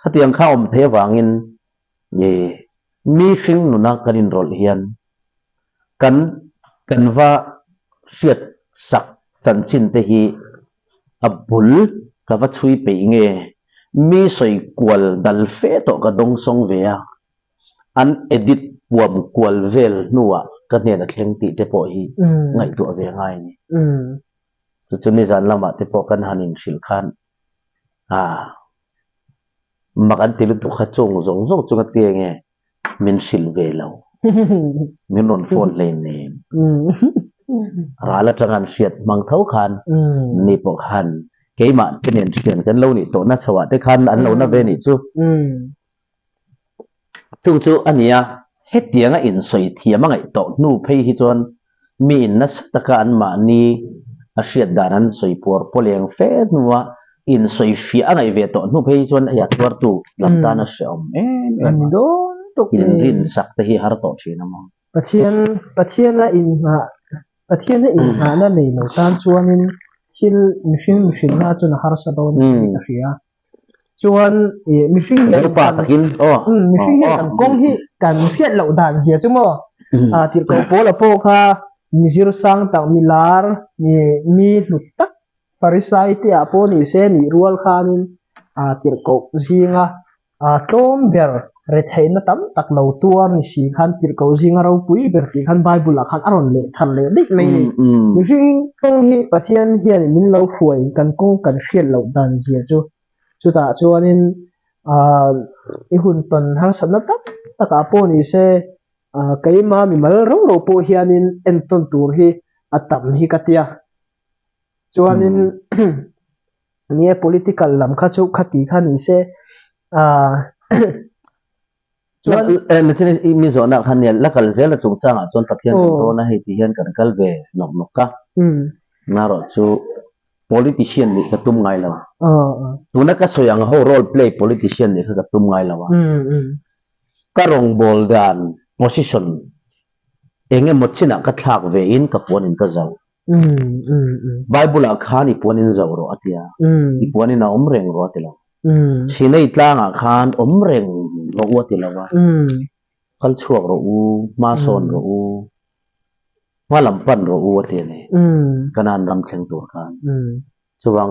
ข้าเตียงข้าวอมเทวางินเย่มีชิงนุนักกันอินโรลเฮียนกันว่าเสียดสักสันชินเตหีอับบุลกับว่าช่วยไปเงมีสวยกวลดัลเฟตกระดงทรงเวียอันเอดิตวมกวลเวลนัวกันเนี่ยนะเข่งติเตปอยไงตัวเวียง่ายนี่จนในจานละมาเตปอกันหันินชิลขันมักอันติลุตุขจงจงเตียงเงมินชิลเวลามินนนฟอนเลนเนมราละจังอันเสียดมังเท้าขันนี่ปกหันเกี่ยมาเป็นเห็นเสียนกันเล่านี่โตน่าชวะแต่ขันอันเล่าน่าเวนิจูอันนี้เฮ็ดเดียงอินสวยเทียมไงโตนู่เพย์ฮิจวนมีนัสตะการมานีอาเสียดดานันสวยปัวพอเลียงเฟดนัวอินสวยฟีอันไงเวโตนู่เพย์ฮิจวนอยากตัวตูลำตานัสเซอมอันโดอินรินสักแต่ฮีฮาร์โตชีนามองประเทศละอินมานั่นเองเราตามชวนชิลมิฟินน่าจะน่าฮาร์สโดนที่เสียชวนมิฟินเนี่ยป่าตะกินมิฟินเนี่ยกันกงที่กันเพี้ยนเหล่าด่านเสียจังมั้งที่เขาโพละโพค่ะมีซิรุสังต่างมีลาร์มีหลุดตักฟาริสัยที่อาโปนี่เซนี่รัวลขานินที่เขาซิงโตมเบอร์เรทเฮนตั้มตักเหล่าตัวนี่สิขันที่เขาซิงเราปุยเบอร์ที่ขันไบเบิลขันอารอนเล่ทันเล่ดิไม่มิฟินกงที่ประเทศเฮียนี่มินเราฟวยกันกงกันเพี้ยนเหล่าด่านเสียจุดตาชวนนินอีหุ่นตนหางสันนับตะกาโปนี่เซใครมามีมาเราโปเฮียนินเอ็นต้นตัวฮีอัตตมฮีกัตยาชวนนินเนี่ย political ลำข้าชุขัดตีขันนี่เซชวนไม่ใช่มีส่วนนักขันเนี่ยแล้วก็เซลล์จงจ้างจนตะเคียนโตนะให้ที่เห็นกันกัลเวนกกะน่ารอดชูpolitician นี่ก็ตุ้มไงแล้วตัวนักก็สวยอย่างเขา role play politician นี่ก็ตุ้มไงแล้วก็รองบอลดาน position เองหมดชินะก็ทักเวอินกับปวนินก็เจ้าBible อาคานี่ปวนินเจ้ารอดที่อีปวนินน่ะเร่งรอดที่แล้วสิในตลางอาคารเร่งรอดที่แล้วว่าคัลชัวรอมาซอนรอว่าลำพันรอที่นี่ก็นานรำเชิงตัวกัน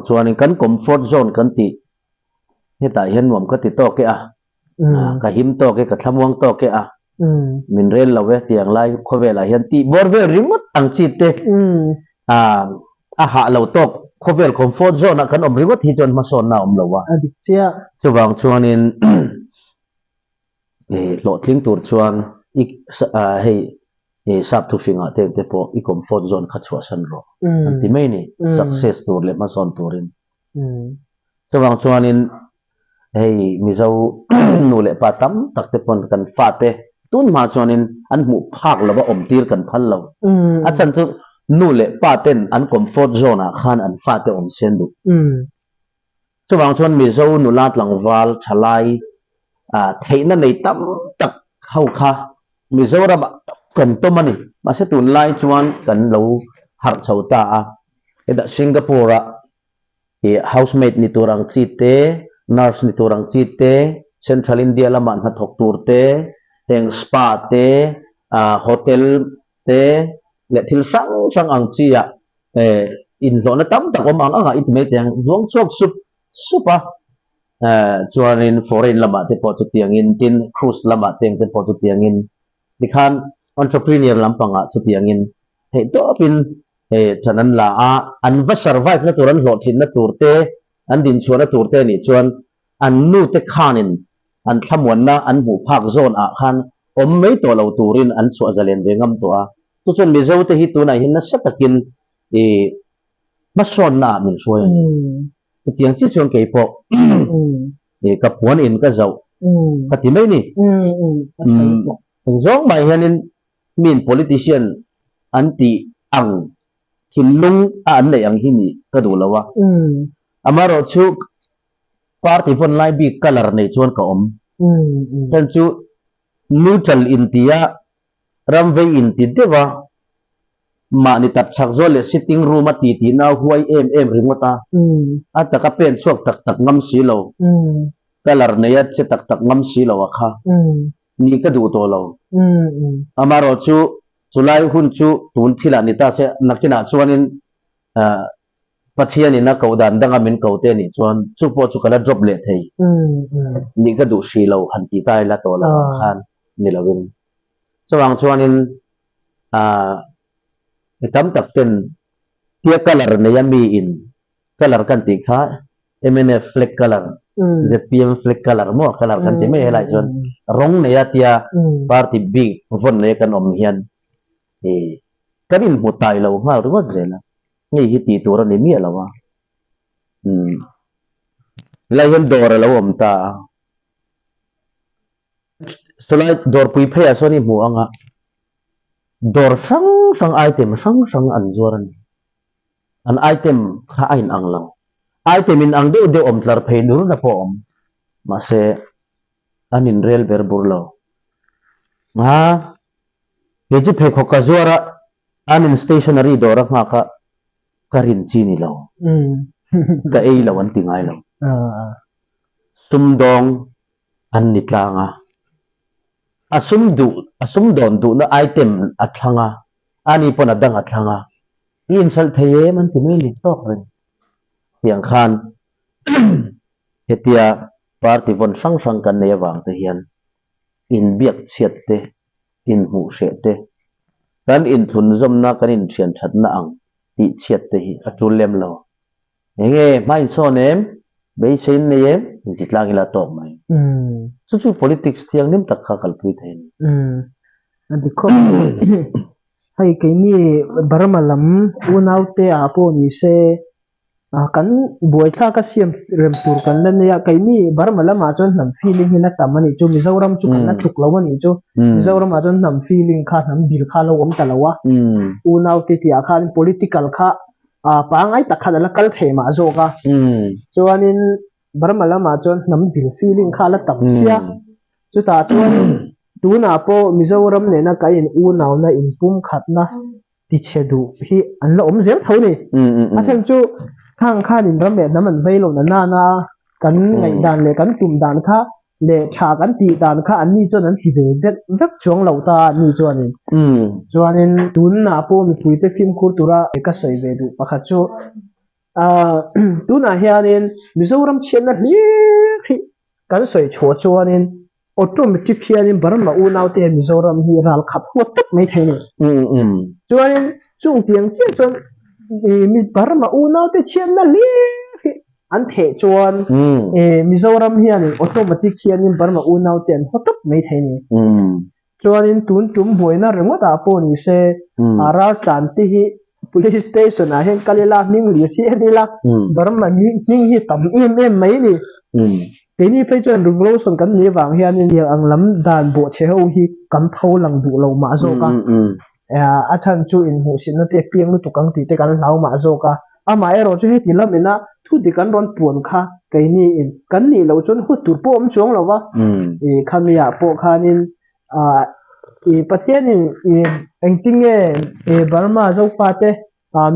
ส่วนนี้กันคอมฟอร์ตโซนกันติเฮตาเห็นว่ามันก็ติดต่อแกก็หิมต่อแกก็ทำวงต่อแกมินเรลเราเวทีอย่างไรเขาเวลาเห็นตีบอร์เวลริมดอังจิตเตหาเราตกเขาเวลคอมฟอร์ตโซนกันริมดที่จนมาสอนเราเราว่าส่วนนี้โหลดทิ้งตัวส่วนอีกให้สับทุกสิ่งเต็มพออีคอมฟอร์ตโซนขัดชัวสันรอที่ไม่นี่ success ตัวเล็กมาสอนตัวริมส่วนนี้ให้มิเจ้าหนูเล็กปาตั้มตักเตปนกันฟาเตตุนมาส่วนนี้อันหมู่ภาคเราว่าตีร์กันพันเราอาจารย์จะหนูเล็กปาเต้นอันคอมฟอร์ตโซนขันอันฟาเตเซนดูส่วนมิเจ้าหนูลาดหลังวาลชลายเทนั่นในตั้มตักเข้าค่ะมิเจ้าระบกันตัวมันนี่มาเสตุนไล่ชวนกันเราหักเสาตาเอ็ดสิงคโปร์housemate นี่ตัวรังจีเต nurse นี่ตัวรังจีเต central India ละมันหัดถกตัวเตแห่งสปาเตhotel เตและที่สังอังจีอินโซนตั้มแต่ว่ามันอินเมตอย่างzwangชอบซุป chuanin foreign lama te po chu tiangin tin cruise lama teng te po chu tiangin dikhan entrepreneur lampanga chu tiangin he to pin he chanan la a an va survive na turan lo thin na turte an din chuan na turte ni chuan an nu te khanin an thamwan na an bu phak zone a khan om mei to lo turin an chu azalen ve ngam to a tu chuan mi zo te hi tu na hin na satakin ma son na min shoi tiang chi chuan ke po ka puan in ka zau ka ti mai ni zong mai hanin min politician anti ang thinlung an nei ang hini ka du lawa amaro chu party von lai bi color nei chuan ka om tan chu neutral india ramve in ti dewa ma ni tat chak zo le sitting room ati ti na huai em ringota ata ka pen chuak tak tak ngam si lo color nei at che tak tak ngam si lo kha ni ka du to lo amaro chu chulai hun chu tun thila ni ta se nakina chuanin pathian ina kaudan danga min kaute ni chuan chu po chu kala drop le thei ni ka du si lo han ti tai la to la khan ni lawin chawang chuanin tam tak ten tia color ne yami in color kan ti kha MNF flag color ZPM flag color mo color kan ti me helai chuan rong ne ya tia party big von ne kan om hian kanin mutai lo ma ru zela ni hi ti tur ni mi lawa la yan dor lo om ta solai dor pui phaya so ni mu anga dor sang item sang an zoran an item kha ain ang lang item in ang de om tlar phei nur na po om ma se anin real berbur lo ma yeji phe khoka zora anin stationery dor nga ka karin chi ni lo ka ei lo an tingai lo sumdong an nitlanga asum don du na item athanga ani pon adang athanga in sal theye man ti meli tok ren yang khan hetia party von sang kan ne wang te hian in biak chiat te in hu she te kan in thun zom na kan in thian that na ang ti chiat te hi atul lem lo nge mai so nem be sin ne yem ti tlang ila tok mai chu politics tiang nim tak kha kalpui thein andi ko hai ke ni baramalam unaute apo ni se kan buai kha ka siam rem tur kan lan ya kai ni baramalam a chon nam feeling hina tamani chu mizoram chu kan na thuk lawani chu mizoram a chon nam feeling kha nam bil kha lo om talawa unaute ti a khan political kha pangai takha la kal thema zo ka chuanin baramalam a chon nam bil feeling kha la tam sia chu ta chuan tuna po mizoram ne na kai in unaw na in pum khatna ti chedu hi an la om zem thoni achen chu khang khan in ram me naman veilo na kan ngai dan le kan tum dan kha le tha kan ti dan kha an ni chon an thi ve vet chong lo ta ni chuanin tuna po mi puite film khur tura eka sei ve du pakha chu tuna hianin mizoram chena hi kan soi chho chuanin automatic hianin barma unaw te mizoram hi ral khat hotak mai theini chuanin chung tiang che chon mi barma unaw te chen na li an the chuan mizoram hianin automatic hianin barma unaw te hotak mai theini chuanin tun tum boina rengota po ni se ara tanti hi police station a hen kalila ning li si edila barma ning hi tam em mai ni ini pechan runglo son kan ni wang hian ni ang lam dan bo che ho hi kam tho lang du lo ma zo ka a chan chu in hu sin na te piang lu tukang ti te kan lau ma zo ka a ma ero chu he ti lam ina thu di kan ron puan kha kai ni in kan ni lo chon hu tur po om chong lo wa khamia po khanin pathian in engting e barma zo pa te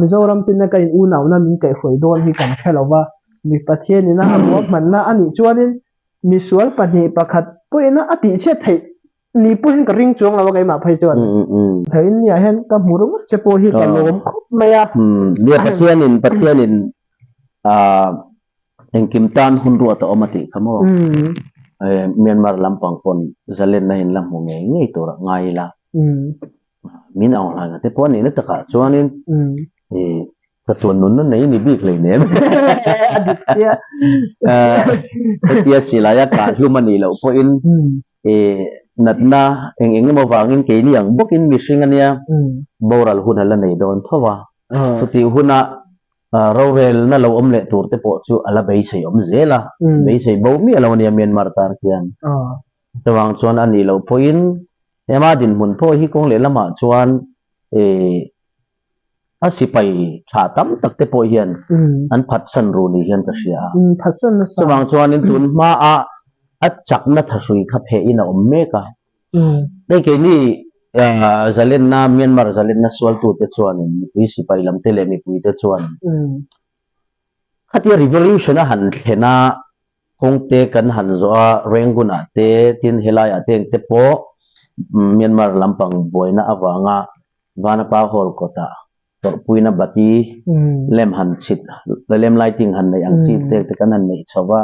mizoram tin na kai unaw na min kai khoi don hi kan khelawa mi pathian ina amok man na ani chuanin mi sual pani pakhat poina ati che thei ni puin ka ring chong lawa kai ma phai chuan thein ya hen ka murung che po hi ka lom khop maya ni pathian in engkim tan hun ru ta omati khamo Myanmar lampang pon zalen na hin lam ho nge to ra ngai la min aw la te pon ni ta ka chuanin ta tuan nun nei ni bik le ne aditya tia silaya ka humani lo po in natna eng mo wangin ke liang bokin mishing ania boral hunala nei don thowa ti huna rawel na lo omle tur te po chu ala bei sei om zela bei sei bo mi ala nia Myanmar tar kian tawang chuan ani lo poin ema din mun po hi kong le lama chuan asipai chatam takte po hian an phatsan ru ni hian ka sia phatsan tawang chuan in tun ma a chak na thasui kha phe ina omme ka dei ke ni zalen na Myanmar zalen na swal tu te chuan ni sipai lam te le mi pui te chuan khatia revolution a han thena kongte kan han zo a renguna te tin helaya teng te po Myanmar lampang boina awanga wana pa hol kota tor puina bati lem han chit lem lighting han nei ang chi te kan han nei chawa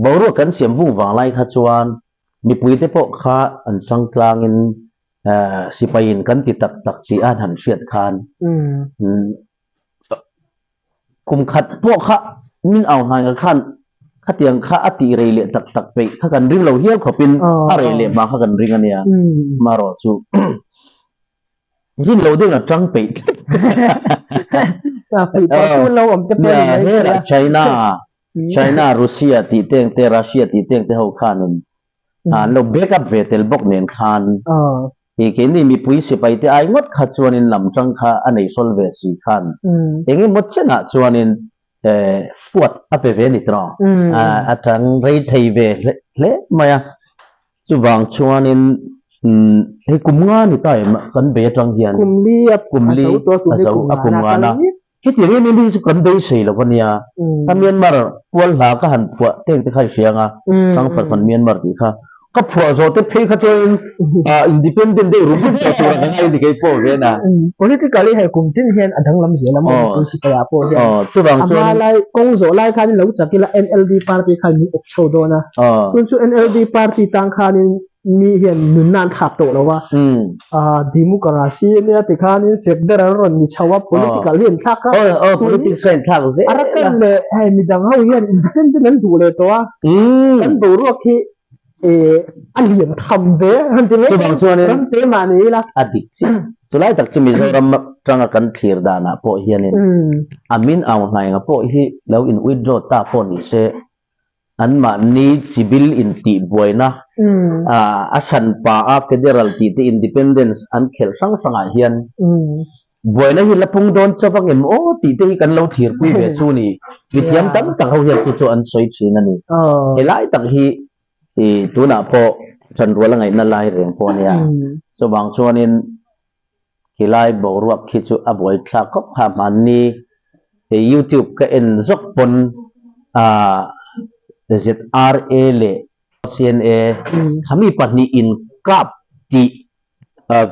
boru kan siambung wanglai kha chuan mi pui te po kha an changtlangin sipain kan ti tak tak ti an han hriat khan kum khat po kha min aw han khan khatiang kha ati reile tak tak pe kha kan ring lo hial khopin a reile ma kha kan ring ania maro chu rin lo ding a tang pe ta pi pa tu lo om te pe ne China Russia ti teng te Russia ti teng te ho khanin lo backup vetel bok nen khan ke ni mi pui sipai te ai ngot kha chuanin lam tang kha anei solve si khan engi mot chena chuanin fuat ape ve ni tro atang rei thei ve le maya chuwang chuanin he kumnga ni tai kan be tang hian kumli akumnga na he ti ni ni su kan be sei lo wania ta Myanmar pol la ka han pwa teng te khai sianga tang far fan Myanmar ti kha ka phwa zo te phei kha chuan independent de rum ta chu ra ngai ni kai po ve na politically hai kum tin hian adang lam je lam ko si kaya po hian chuwang chuan ama lai kong zo lai khan lo chakila NLD party khan ni ok chho do na kun chu NLD party tang khan mi hian nun nan thap to lo wa democracy ne te khan federal ron ni chawa political hian thak ka politics hian thak ze arakan le hai mi dang ho hian independent nan du le to wa kan do ro ki aliam tham ve han te le kan te ma ni la adik chi tulai tak chi mi zoram tanga kan thir dana po hian amin aw ngai nga po hi lo in withdraw ta po ni se an ma ni civil in ti boina a san pa a federal ti te independence an khel sang sanga hian boina hi lapung don chawang em ti te kan lo thir pui ve chu ni mithiam tam tak ho hian chu an soi thin ani helai tak hi tuna po chan ruala ngai na lai reng po nia so bang chuanin hilai boruak khi chu aboi thla kop ha man ni YouTube ka en zok pon ZRA le CNA khami pani in kap ti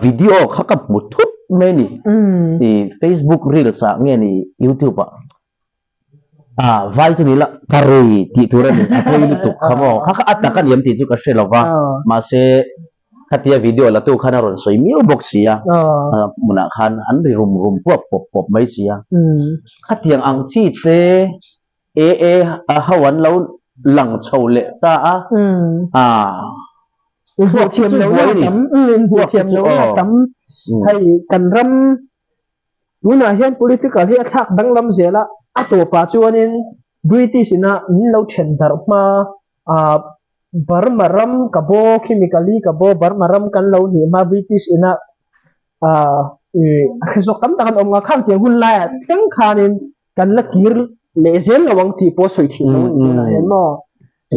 video khakap muthut meni ti Facebook reels sa nge ni YouTube vai chu ni la karui ti thura ni apoi ni tu khamo kha atakan yam ti chu ka shelawa ma se khatia video la tu khana ron soi miu box sia muna khan an ri rum pop mai sia khatiang ang chi te hawan lo lang chou le ta vu thiam lo tam hai kan ram nuna hian political hi athak dang lam zela ato pa chuanin British ina lo chen dar ma barmaram kabo chemically kabo barmaram kan lo ni ma British ina kheso kam takan om nga khang tiang hun la teng khanin kan la kir le zel lawang ti po soi thi lo na no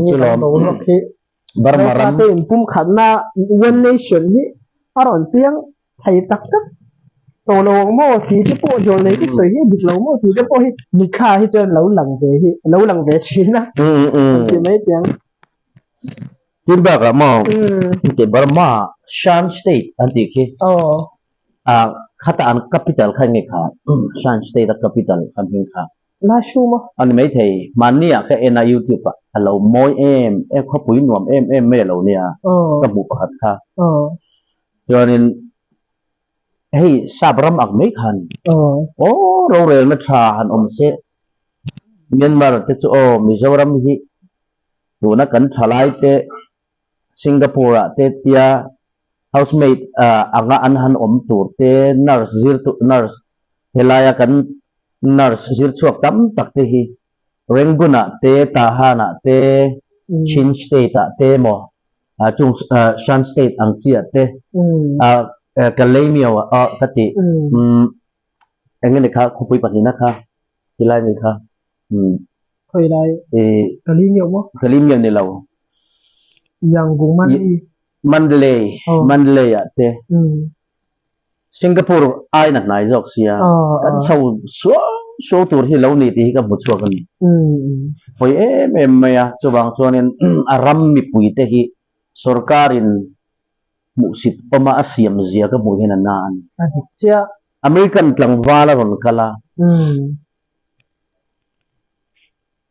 ni lo no ke barmaram te pum khanna one nation ni aron piang thai tak tak to lo mo thi ti po jo le ti soi ni dik lo mo thi te po hi ni kha hi chen lo lang ve chi na ti mai tiang tin ba ka mo te Burma Shan state anti ke khata an capital khan nge kha Shan state the capital kan hin kha ลาชูมะอันนี้ไม่ไทยมันเนี่ยแค่เอ็นอายุที่ปะเราโมยเขาปุ๋ยหน่วมไม่เราเนี่ยก็บุปผาค่ะจนนี้ให้ทราบรำอักไม่คันโอ้เราเรียนมาชาหันอมเสเมียนมาเตจโอมิโซรัมฮิดูนักกันชลายเตสิงคโปร์เตตีย housemate anga an han om tur te nurse zir tu nurse helaya kan nurse zir chuak tam tak te hi renguna te tahana te chin state te mo chung shan state ang chia te kalemia kati engene kha khupui panina kha hilai ni kha khoi lai kalemia ni law yang gungman Mandalay te Singapore ai nak nai jok sia kan show tur hi lo ni ti ka bu chuak kan poi me ya chuwang chuanin aram mi pui te hi sarkarin musit oma asiam zia ka mu hin na an chia American tlangwala ron kala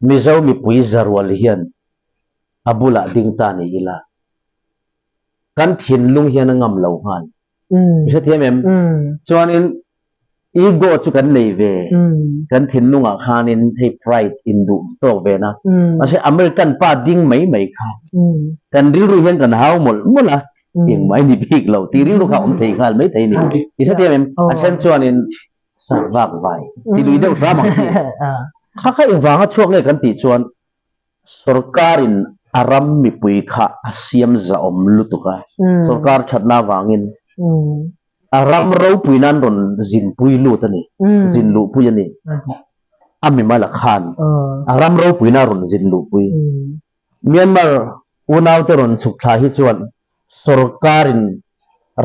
mizo mi pui zarwal hian abula ding ta ni ila kan thin lung hian ngam lo han se them chuan in ego chu kan nei ve kan thin lunga khanin hei pride in du to ve na ase American pa ding mai kha kan ri ru hian kan haw mola ing mai ni big lo ti ri ru kha om thei khal mai thei ni ti se them asen chuan in sa wak vai ti lu deu ra mang kha in wanga chuak le kan ti chuan sarkarin aram mi pui kha asiam za om lutuka sarkar thatna wangin aram ro puinan ron zin pui lu tani zin lu pui ani ami mala khan aram ro puina ron zin lu pui Myanmar unaw te ron chukha hi chuan sarkarin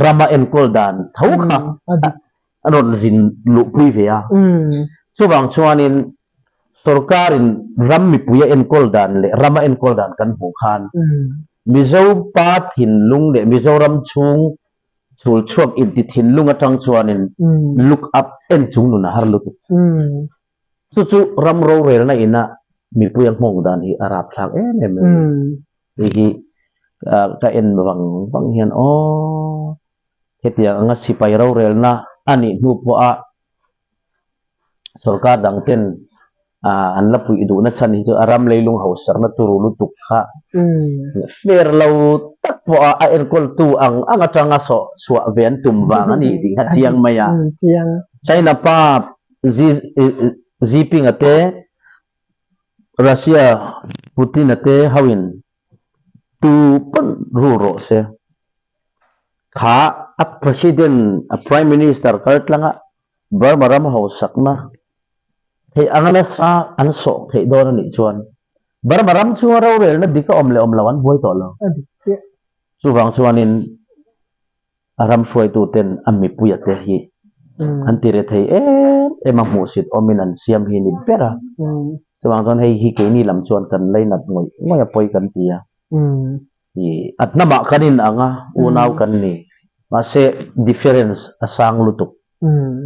rama enkoldan thauka ron zin lu pui ve a chuwang chuanin sarkarin rammi puya enkoldan le rama enkoldan kan hu khan mizo pa thin lung le mizoram chung chul chuak in ti thin lung atang chuanin look up en chung nu na har lu chu ram ro rel na ina mi puya mong dan hi arab thak hi ka en wang hian hetia anga sipai ro rel na ani nu po a sarkar dang ten an la pui du na chan hi chu aram leilung hausar na turu lu tuk kha fair lo tak po a en kol tu anga tanga so swa ven tum wang ani ding ha chiang maya chiang China pa ziping ate Russia Putin ate hawin tu pan ru ro se kha a president a prime minister kart langa barmaram hausak na thei angana sa an so thei don ni chuan barmaram chu ro rel na dika om lawan boi to lo chu wang chuanin aram suai tu ten ammi puya te hi an tire thei ema mu sit omin an siam hi ni bera chu wang don hei hi ke ni lam chuan kan leinat ngoi a poi kan tia hi atnama kanin anga unaw kan ni ma se difference asang lutuk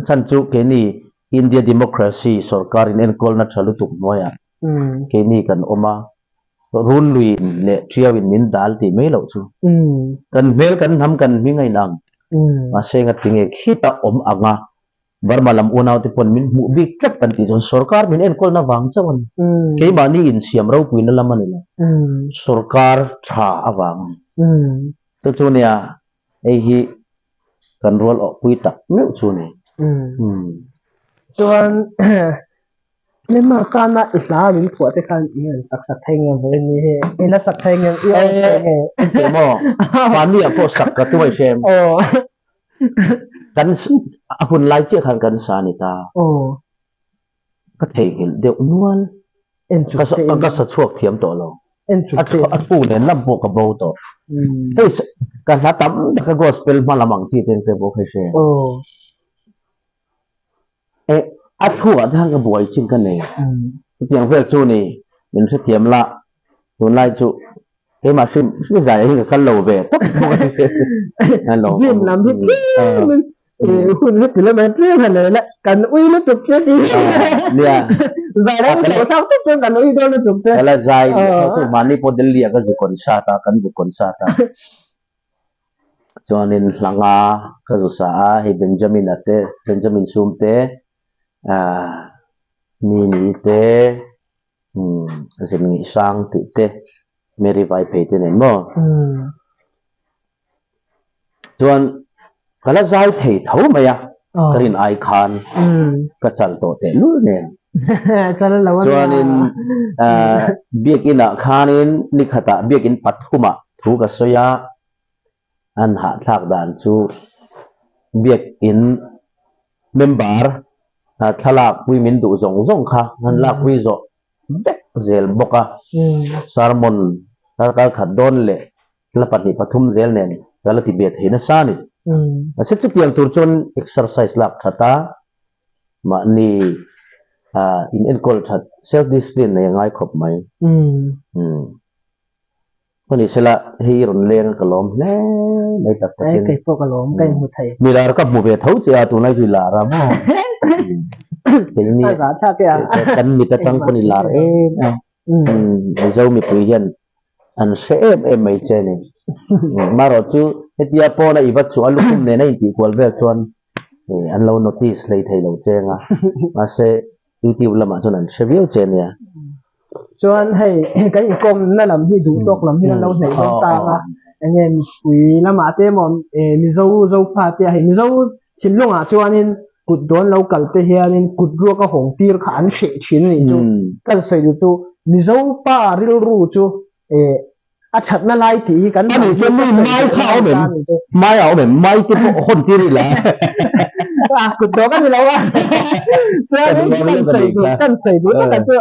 chan chu ke ni India democracy sarkarin enkol na chalutuk noya keni kan oma run lui le triawin min dal ti mai lo chu kan mel kan ham kan mi ngai nang ma senga tinge khita om anga barmalam unaw ti pon min mu bi kat kan ti jon sarkar min enkol na wang chawan ke mani in siam ro puin laman ni sarkar tha awang to chu nia ei hi kan rol o pui tak me chu ni chuan lemma kana islamin phua te khan ian sak theng ve ni he ela sak theng he mo pani a po sak ka tu mai sem kan hun lai che khan kan sa ni ta ka thei hin de unwal en chu ka sa chuak thiam to lo en chu a pu ne lam po ka bo to hei ka sa tam ka gospel malamang chi ten te bo khe se a thua thang ka buai chin kan nei tiang vel chu ni min se thiam la tun lai chu ke ma sim zai hi ka kan lo ve tak an lo jin lam hi min hun he kilometer han la kan ui lu tuk che ti nia Zai ko thau tu pun kan oi dol tu che. Kala zai tu mani podel dia ka zukon sata kan zukon sata. Chuanin hlanga ka zu sa hi Benjamin Sumte ni te zin sang ti te Mary vai pe te nen mo. Chuan kala zai thei thau maya karin ai khan ka chal to te lu nen. Chuanin biakin khanin nikhata biakin pathuma thu ka soya an ha thak dan chu biakin member thalak wi min du zong kha an lak wi zo vek zel boka sarmon kal khat don le la patni pathum zel nen kala ti bet hina sani se chu tiang tur chon exercise lak thata ma ni in encol that self discipline na ngai khop mai Kani sila hi ron leng kalom le mai tak tak kai po kalom kai mu thai milar ka mu ve thau che tu nai ju la ra mo ni sa tha ke kan mi ta tang pani lar ai zo mi pu hian an se em mai che ni maro chu etia po na iwa chu alukum ne nai ti kwal ve chuan an lo notice lei thei lo chenga ma se YouTube lama chuan an review che ne chuan hei kan ikom na lam hi du tok lam hi lo nei dong ta a engem pui lama te mom mi zo pha te hei mi zo chinlunga chuanin kut don local te hianin kut ru ka hong tir kha an khe thin ni chu kan sei chu mi zo pa ril ru chu a that na lai ti kan ani chu mai khao ben mai au ben mai ti po hon ti ri la kut do kan lo a chuan kan sei du kan chu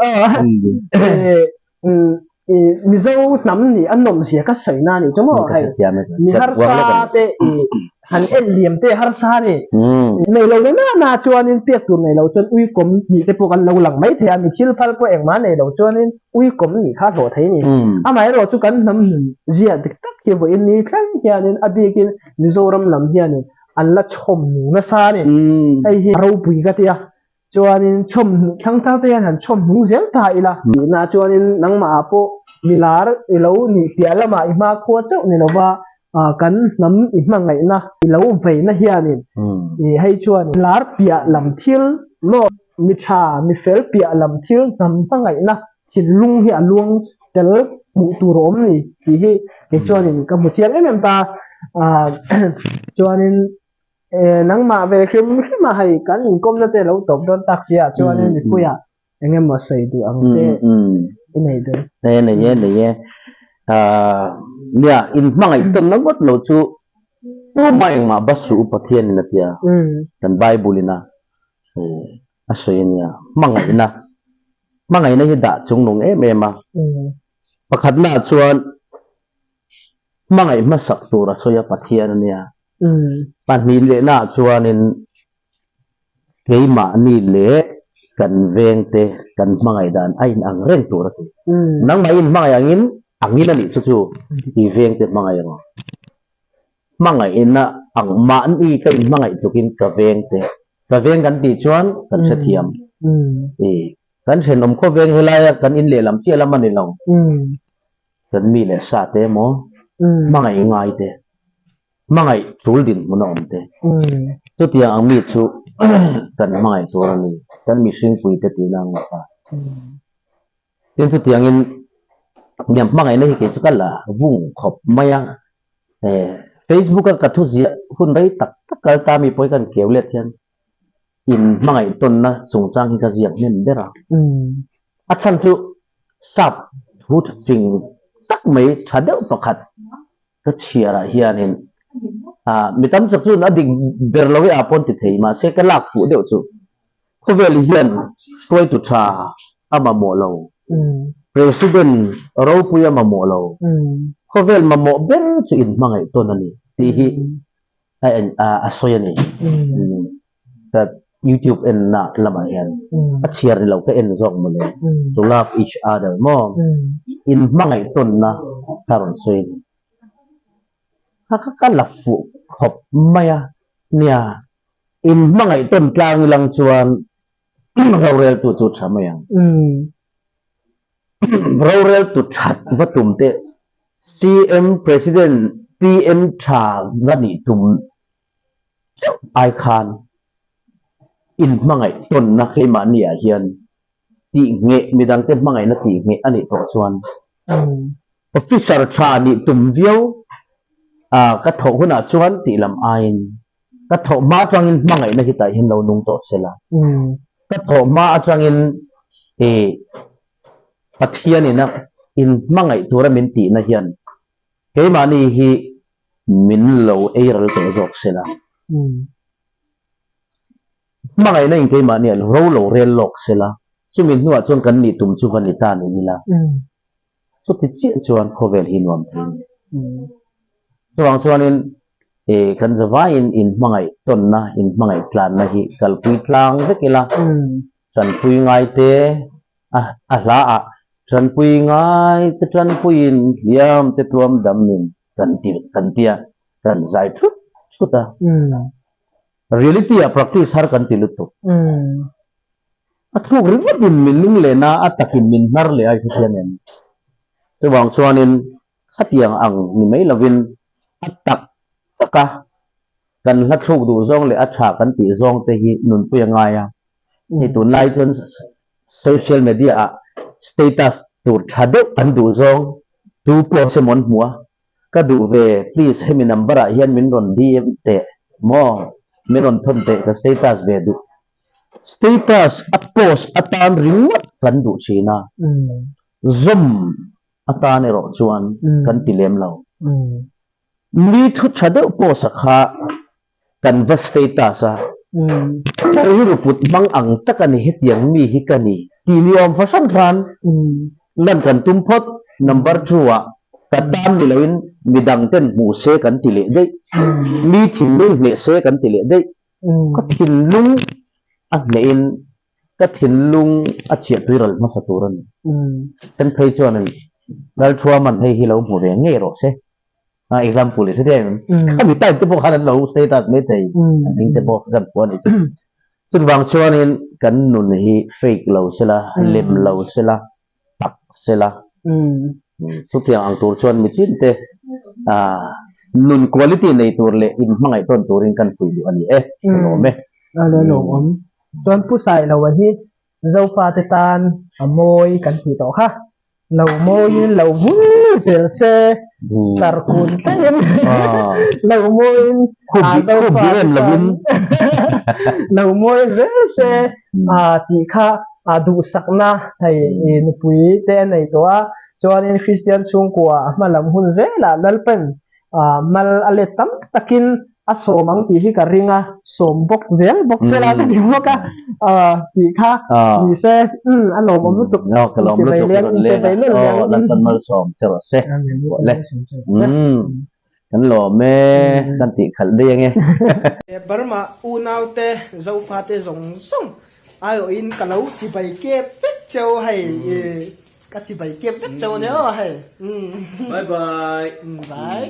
mi zo nam ni an nom sia ka sei na ni chomo hai mi har sa te han en liam te har sa ni nei lo na chuanin pek tu nei lo chon ui kom ni te po kan lo lang mai the mi thil phal po eng ma nei lo chuanin ui kom ni kha tho thei ni amai ro chu kan nam zia dik tak ke bo in ni thang hianin abikin mizoram lam hianin an la chom nu na sa ni ai hi ro pui ka tia chuanin chom thang thang te han chom nu zel ta ila na chuanin nang ma po milar ilo ni pialama ima kho chau ni lo ba kan nam ima ngai na ilo ve na hianin hei chuan lar pia lam thil lo mi tha mi fel pia lam thil nam ta ngai na chin lung hi alung tel mu tu rom ni hi ke chuanin ka mu chiang em ta chuanin nang ma ve khim ma hai kan kom na te lo top don taxia chuanin mi puya engem ma sei du ang te nei de ne ye nia in mangai ton na got lo chu mai ma basu pathian na tia kan bible ina asoyania mangai na hi da chung nong ma pakhat na chuan mangai ma sak tu ra soya pathian nia pani le na chuanin keima ni le kan vengte kan mangai dan ain ang ren tu ra nang mai in mangai angin ani chu i vengte mangai ro mangai ina ang ma ni ka in mangai chukin ka veng kan ti chuan kan sethiam kan senom kho veng helaya kan in le lam che lam ani long kan mi le sa te mo mangai ngai te mangai chul din monom te chu tia ang mi chu kan mangai to ani kan mi sing pui te ti nang pa tin chu tiang in nyam mangai nei ke chu kala vung khop maya Facebook ka thu zia hun dai tak ka ta mi poi kan kewle thian in mangai ton na sungchang hi ka ziak nem dera achan chu sap thu ching tak mai thadeu pakhat ka chiara hianin mitam chak chu na ding berlowi apon ti thei ma se ka lak fu deu chu khoweli hian soi tu tha ama mo lo president ro puya ma mo lo khovel ma mo ber chu in mangai ton ani ti hi asoyani that YouTube and na lama yan at share nila ka en zong mo to love each other mo in mangai ton na karon soy kakakalafu khop maya niya in mangai ton tlang lang chuan เราเรลตุจุดทำยังเราเรลตุชัดว่าตุ่มเต CM President PM ชาวันนี้ตุ่มไอคอนอินมังไงต้นนักเขมาเนี่ยเฮียนตีเงะมีดังเต็มมังไงนักตีเงะอันนี้ตัวส่วนOfficial ชานี่ตุ่มเวียวกระทบหัวหน้าส่วนตีลำไอกระทบมาจังอินมังไงนักที่ตายเห็นเรานุ่งโตเสละกระทบมาจังอินปัทเทียนี่นะอินมังไงตัวระมินตีนะเฮียนเฮมานี่ฮีมินโลรัลตัวจอกเสละมังไงนั่นเฮมานี่เราโลเรลล็อกเสละซึ่งมินหัวจนกันนี่ตุ่มจุกันนี่ตานี่ละสุดที่เชี่ยจวนโคเวลหินวันเป็นระหว่างส่วนนี้กันจะว่าอินมังไงต้นนะอินมังไงกลานนะฮีกัลปุยตลางเล็กละจันปุยไงเตละจันปุยไงแต่จันปุยเลี้ยมแต่ตัวมดำนินกันเตียกันใจทุกสุดreality practice หากันติลุตุทุกเรื่องดินมินลิงเลนะตักินมินนาร์เลยไอ้ที่เนั้นระหว่างส่วนนี้ขัดยังอังนี่ไม่ละวินตักกะกันหัดทุกดูซองเลยอัจฉากันตีซองแต่ฮีนุนปุยยังไงนี่ตัวไลท์จนโซเชียลมีเดียstatus ตัวชัดอันดูซองดูโพสต์มันหัวก็ดูเว please ให้มี number เฮียนมินรอนดีเตะมอมินรอนทนเตะก็ status เวดู status อัพโพสต์อัตานริงกันดูชีนะzoom อัตานเอรอจวนกันติเลมเรามีทุกชัดโพสต์ค่ะกันว่า status แต่รูปปุตบังอังตะกันเหตุยังมีฮิกันนี่ทีนิยมฟังกันเล่นกันตุ้มพด number 2กันตามนี่เราอินมีดังเต้นหมู่เสกันติเลได้มีถิ่นลุงเนเสกันติเลได้ก็ถิ่นลุงอันเนอินก็ถิ่นลุงอาเชียตุยรัลมาสตูรันเป็นเพจจวนนั้นเราชัวมันให้เราหมู่เรื่องเงี้ยหรอเสexample เลยที่เดียวข้ามีแต่ที่พวกเขาเรา status ไม่ได้ยิ่งแต่พวกกันพวกนี้จุดวางชัวนี่กันนุนให้ fake เราเสละเล็บเราเสละตักเสละทุกอย่างอังตัวชวนมิตินเตนุน quality ในตัวเลยอินมังไงต้นตัวริงกันฝึกอยู่อันนี้หนูไหมหนูส่วนผู้ใส่เราวันที่เจ้าฟ้าเตตานโมยกันที่ต่อค่ะเราโมยเราวุ้นเสียเสตาคุณเต็มเราโมยเจ้าฟ้าเราโมยเสียเสที่ค่ะดูสักนะให้นุปุยเต้นในตัวจวนนี้คริสเตียนช่วงกว่ามาลำหุ่นเจล่ะนั่นเป็นมาอะไรตั้มตะกินสมังที่การิงสมบกเซลบกเซลอะไรที่พวกที่ค่ะมีเซอันหลอมรู้ตุกจะไปเลี้ยงนั่นเป็นมาสมเจอเซเลยกันหล่อแม่กันติขันได้ยังไงบาร์มาอูนาวเตเจ้าฟ้าเตจงส่งอายุอินกันแล้วที่ไปเก็บเป็ดเจ้าให้ก็ที่ไปเก็บเป็ดเจ้าเนี่ยให้บายบายบาย